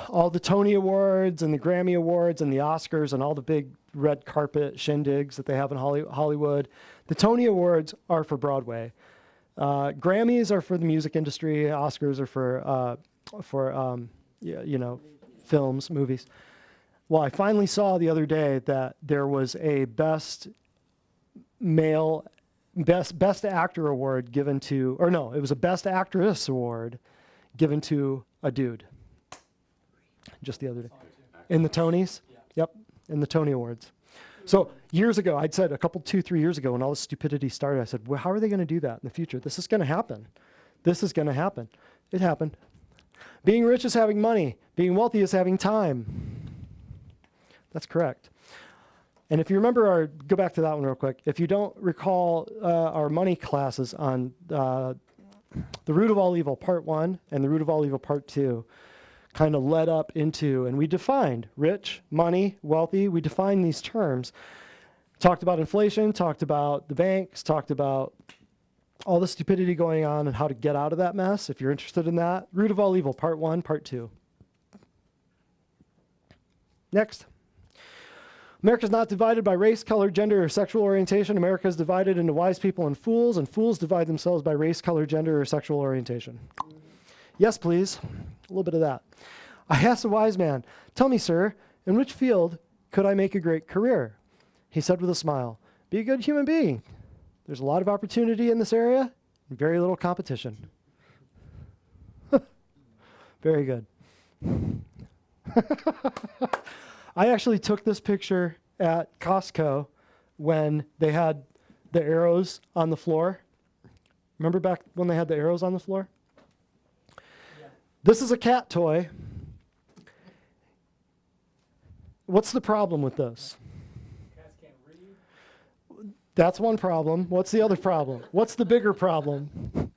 all the Tony Awards and the Grammy Awards and the Oscars and all the big red carpet shindigs that they have in Hollywood. The Tony Awards are for Broadway. Grammys are for the music industry. Oscars are for films, movies. Well, I finally saw the other day that there was a best actor award given to, or no, it was a best actress award given to a dude. Just the other day. In the Tonys? Yep, in the Tony Awards. So years ago, I'd said 2-3 years ago when all this stupidity started, I said, well, how are they going to do that in the future? This is going to happen. This is going to happen. It happened. Being rich is having money. Being wealthy is having time. That's correct. And if you remember go back to that one real quick. If you don't recall our money classes on the root of all evil, part 1, and the root of all evil, part 2, kind of led up into, and we defined rich, money, wealthy. We defined these terms. Talked about inflation, talked about the banks, talked about all the stupidity going on and how to get out of that mess. If you're interested in that, root of all evil, part 1, part 2. Next. America is not divided by race, color, gender, or sexual orientation. America is divided into wise people and fools divide themselves by race, color, gender, or sexual orientation. Yes, please. A little bit of that. I asked a wise man, tell me, sir, in which field could I make a great career? He said with a smile, be a good human being. There's a lot of opportunity in this area and very little competition. Very good. I actually took this picture at Costco when they had the arrows on the floor. Remember back when they had the arrows on the floor? Yeah. This is a cat toy. What's the problem with this? Cats can't read. That's one problem. What's the other problem? What's the bigger problem?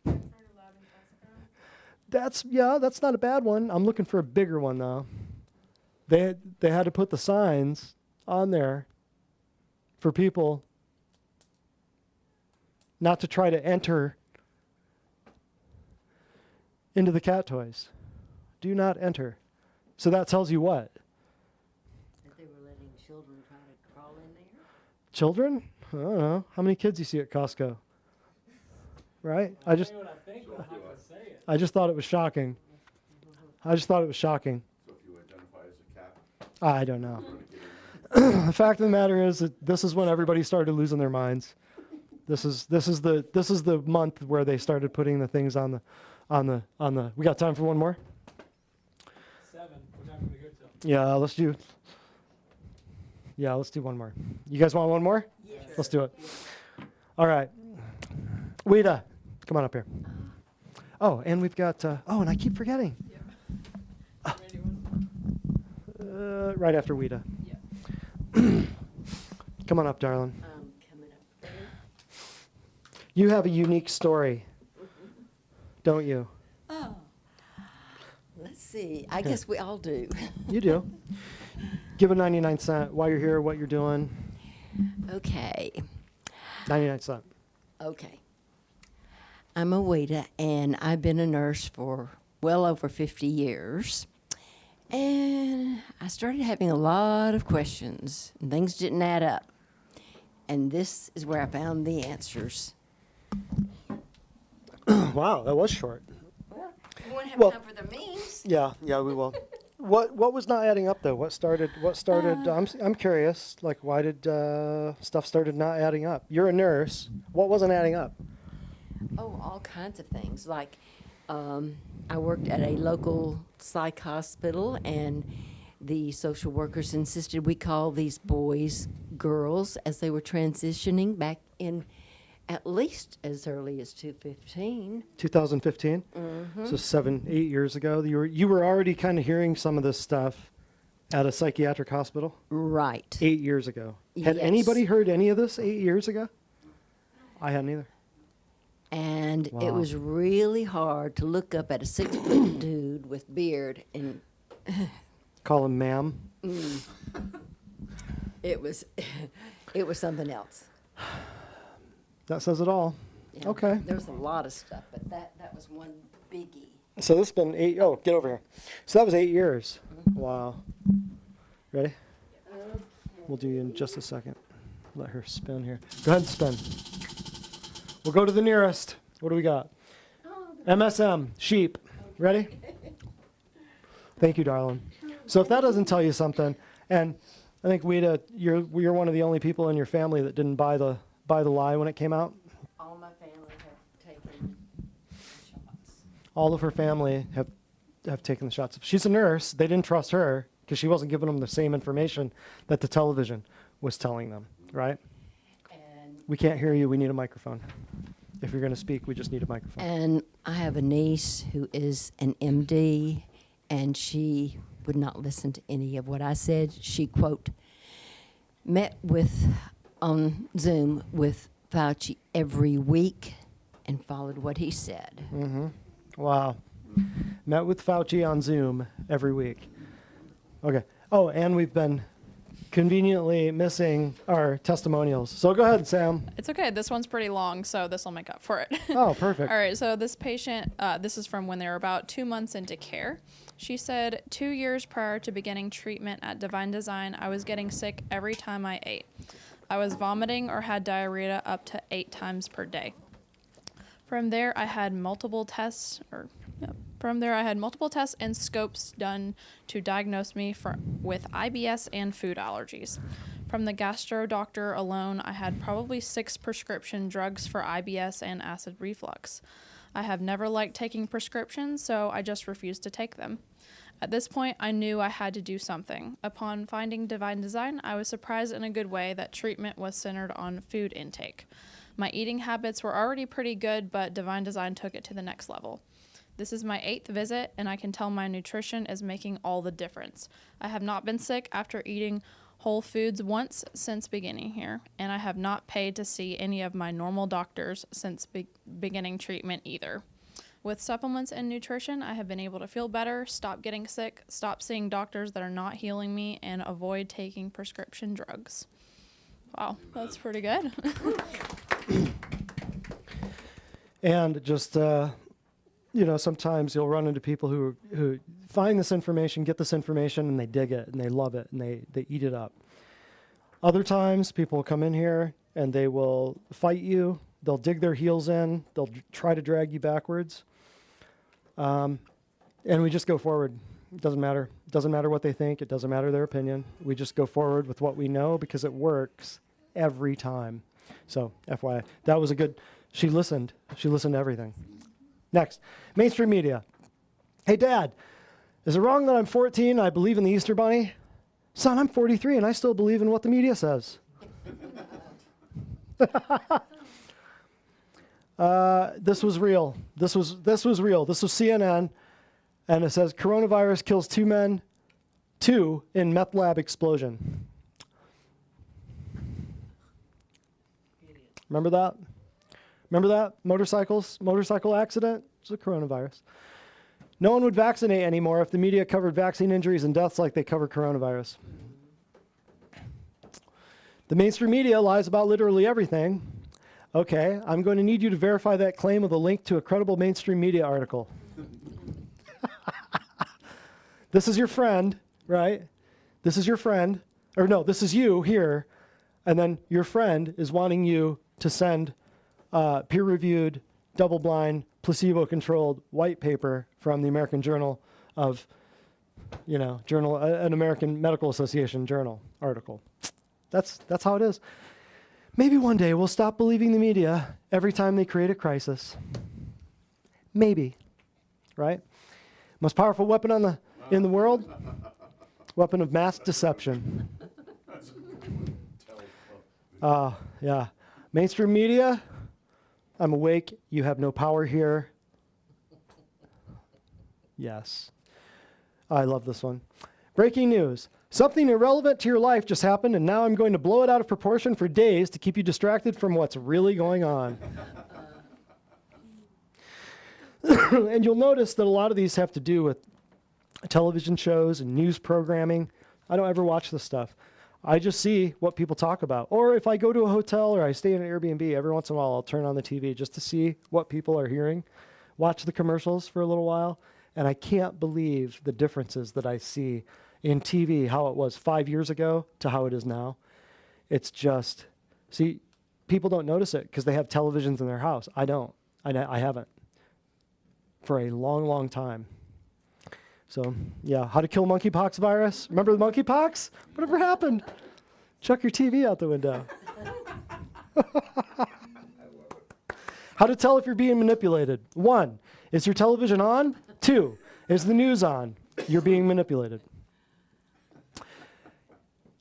That's not a bad one. I'm looking for a bigger one though. They had to put the signs on there for people not to try to enter into the cat toys. Do not enter. So that tells you what? That they were letting children try to crawl in there? Children? I don't know. How many kids you see at Costco? Right? I just thought it was shocking. So if you identify as a cat, I don't know. The fact of the matter is that this is when everybody started losing their minds. This is the month where they started putting the things on the. We got time for one more? 7. We're not going to go till. Yeah, let's do one more. You guys want one more? Yes. Let's do it. All right. Wida, come on up here. Oh, and we've got, and I keep forgetting. Ready one? Right after Wida. Yeah. Come on up, darling. Coming up. You have a unique story, don't you? Oh. Let's see. I guess we all do. You do. Give a 99 cent why you're here, what you're doing. Okay. 99 cent. Okay. I'm a waiter, and I've been a nurse for well over 50 years. And I started having a lot of questions, and things didn't add up. And this is where I found the answers. Wow, that was short. Well, you want to have Well- time for the memes? Yeah, we will. What was not adding up though? What started? I'm curious. Like, why did stuff started not adding up? You're a nurse. What wasn't adding up? Oh, all kinds of things. Like, I worked at a local psych hospital, and the social workers insisted we call these boys girls as they were transitioning back in at least as early as 2015. 2015. So 7, 8 years ago. You were already kind of hearing some of this stuff at a psychiatric hospital Right. 8 years ago. Had Yes. anybody heard any of this 8 years ago? I hadn't either. And it Wow. was really hard to look up at a 6-foot dude with beard, and Call him ma'am. it was it was something else. That says it all. Yeah. Okay. There was a lot of stuff, but that was one biggie. So this has been 8. Oh, get over here. So that was 8 years. Wow. Ready? We'll do you in just a second. Let her spin here. Go ahead and spin. We'll go to the nearest. What do we got? MSM, sheep. Ready? Thank you, darling. So if that doesn't tell you something, and I think Wita, you're one of the only people in your family that didn't buy the lie when it came out. All my family have taken shots. All of her family have taken the shots. She's a nurse. They didn't trust her because she wasn't giving them the same information that the television was telling them, right? And We can't hear you. We need a microphone. If you're going to speak, we just need a microphone. And I have a niece who is an MD, and she would not listen to any of what I said. She, quote, met with on Zoom with Fauci every week and followed what he said. Wow. Met with Fauci on Zoom every week. Okay. Oh, and we've been conveniently missing our testimonials. So go ahead, Sam. It's okay. This one's pretty long, so this will make up for it. Oh, perfect. All right. So this patient, this is from when they were about 2 months into care. She said, 2 years prior to beginning treatment at Divine Design, I was getting sick every time I ate. I was vomiting or had diarrhea up to 8 times per day. From there, I had multiple tests, and scopes done to diagnose me with IBS and food allergies. From the gastro doctor alone, I had probably 6 prescription drugs for IBS and acid reflux. I have never liked taking prescriptions, so I just refused to take them. At this point, I knew I had to do something. Upon finding Divine Design, I was surprised in a good way that treatment was centered on food intake. My eating habits were already pretty good, but Divine Design took it to the next level. This is my 8th visit, and I can tell my nutrition is making all the difference. I have not been sick after eating whole foods once since beginning here, and I have not paid to see any of my normal doctors since beginning treatment either. With supplements and nutrition, I have been able to feel better, stop getting sick, stop seeing doctors that are not healing me, and avoid taking prescription drugs. Wow, that's pretty good. And just, sometimes you'll run into people who find this information, get this information, and they dig it, and they love it, and they eat it up. Other times, people will come in here, and they will fight you. They'll dig their heels in. They'll try to drag you backwards. And we just go forward. It doesn't matter. It doesn't matter what they think. It doesn't matter their opinion. We just go forward with what we know because it works every time. So, FYI, that was a good... She listened. She listened to everything. Next, mainstream media. Hey, Dad, is it wrong that I'm 14 and I believe in the Easter Bunny? Son, I'm 43 and I still believe in what the media says. This was real. This was real. This was CNN, and it says coronavirus kills 2 men, 2 in meth lab explosion. Remember that? Remember that? Motorcycle accident? It's a coronavirus. No one would vaccinate anymore if the media covered vaccine injuries and deaths like they cover coronavirus. The mainstream media lies about literally everything. Okay, I'm going to need you to verify that claim with a link to a credible mainstream media article. This is your friend, right? This is your friend. Or no, this is you here. And then your friend is wanting you to send peer-reviewed, double-blind, placebo-controlled white paper from the American Journal of, an American Medical Association journal article. That's how it is. Maybe one day we'll stop believing the media every time they create a crisis. Maybe, right? Most powerful weapon in the world? Weapon of mass deception. Yeah. Mainstream media, I'm awake. You have no power here. Yes. I love this one. Breaking news. Something irrelevant to your life just happened, and now I'm going to blow it out of proportion for days to keep you distracted from what's really going on. And you'll notice that a lot of these have to do with television shows and news programming. I don't ever watch this stuff. I just see what people talk about. Or if I go to a hotel or I stay in an Airbnb, every once in a while I'll turn on the TV just to see what people are hearing, watch the commercials for a little while, and I can't believe the differences that I see in TV, how it was 5 years ago to how it is now. It's just, see, people don't notice it because they have televisions in their house. I don't. I haven't for a long, long time. So, yeah, how to kill monkeypox virus. Remember the monkeypox? Whatever happened? Chuck your TV out the window. How to tell if you're being manipulated. 1, is your television on? 2, is the news on? You're being manipulated.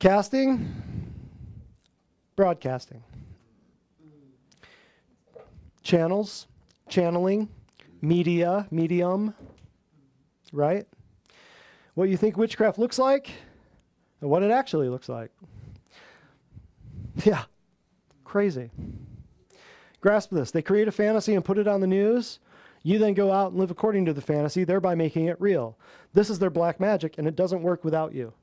Casting, broadcasting. Channels, channeling, media, medium, right? What you think witchcraft looks like and what it actually looks like. Yeah, crazy. Grasp this. They create a fantasy and put it on the news. You then go out and live according to the fantasy, thereby making it real. This is their black magic, and it doesn't work without you.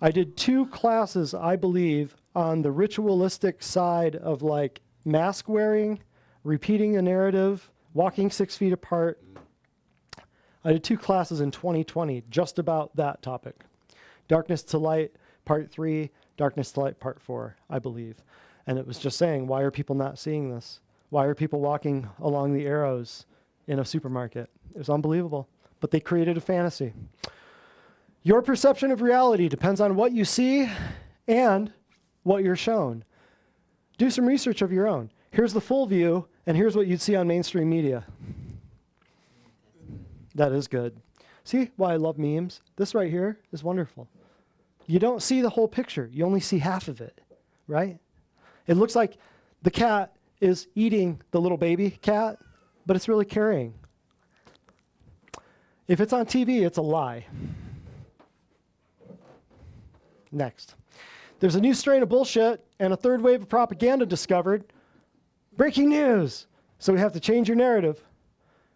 I did 2 classes, I believe, on the ritualistic side of like mask wearing, repeating a narrative, walking 6 feet apart. I did 2 classes in 2020 just about that topic. Darkness to Light, Part 3, Darkness to Light, Part 4, I believe. And it was just saying, why are people not seeing this? Why are people walking along the arrows in a supermarket? It was unbelievable. But they created a fantasy. Your perception of reality depends on what you see and what you're shown. Do some research of your own. Here's the full view, and here's what you'd see on mainstream media. That is good. See why I love memes? This right here is wonderful. You don't see the whole picture. You only see half of it, right? It looks like the cat is eating the little baby cat, but it's really carrying. If it's on TV, it's a lie. Next. There's a new strain of bullshit and a third wave of propaganda discovered. Breaking news. So we have to change your narrative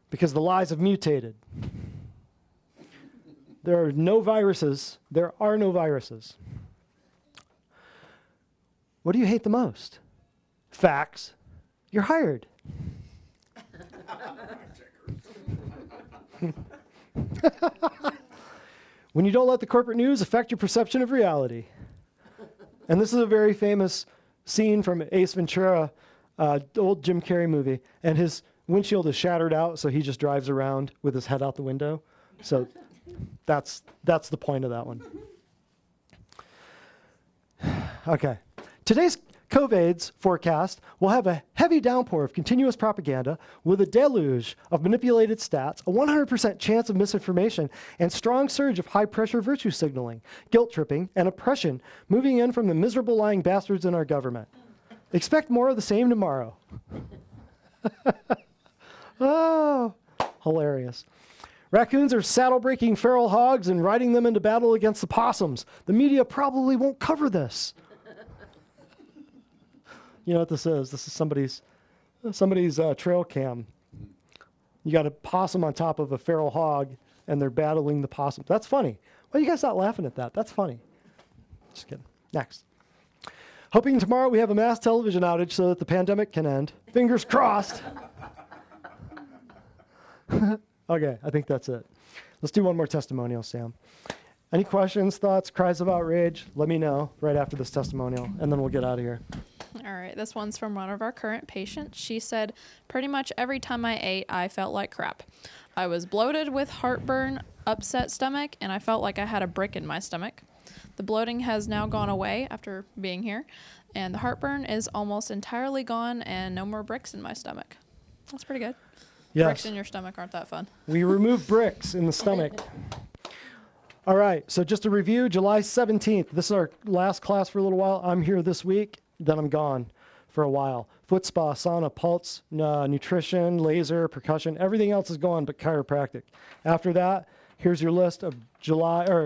because the lies have mutated. There are no viruses. There are no viruses. What do you hate the most? Facts. You're hired. When you don't let the corporate news affect your perception of reality. And this is a very famous scene from Ace Ventura, old Jim Carrey movie. And his windshield is shattered out, so he just drives around with his head out the window. So that's the point of that one. Okay. Today's COVID's forecast will have a heavy downpour of continuous propaganda with a deluge of manipulated stats, a 100% chance of misinformation, and strong surge of high-pressure virtue signaling, guilt-tripping, and oppression moving in from the miserable lying bastards in our government. Expect more of the same tomorrow. Oh, hilarious. Raccoons are saddle-breaking feral hogs and riding them into battle against the possums. The media probably won't cover this. You know what this is? This is somebody's trail cam. You got a possum on top of a feral hog, and they're battling the possum. That's funny. Why are you guys not laughing at that? That's funny. Just kidding. Next. Hoping tomorrow we have a mass television outage so that the pandemic can end. Fingers crossed. Okay, I think that's it. Let's do one more testimonial, Sam. Any questions, thoughts, cries of outrage? Let me know right after this testimonial, and then we'll get out of here. All right, this one's from one of our current patients. She said, pretty much every time I ate, I felt like crap. I was bloated with heartburn, upset stomach, and I felt like I had a brick in my stomach. The bloating has now gone away after being here, and the heartburn is almost entirely gone and no more bricks in my stomach. That's pretty good. Yes. Bricks in your stomach aren't that fun. We remove bricks in the stomach. All right, so just a review, July 17th. This is our last class for a little while. I'm here this week, then I'm gone. for a while. Foot spa, sauna, pulse, nutrition, laser, percussion, everything else is going but chiropractic. After that, here's your list of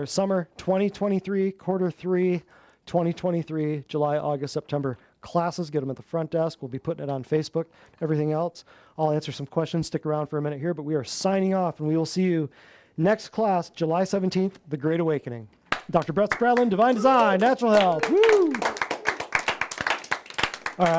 summer 2023, quarter 3, 2023, July, August, September classes. Get them at the front desk. We'll be putting it on Facebook, everything else. I'll answer some questions. Stick around for a minute here, but we are signing off, and we will see you next class, July 17th, The Great Awakening. Dr. Brett Spradlin, Divine Design, Natural Health. Woo! All right.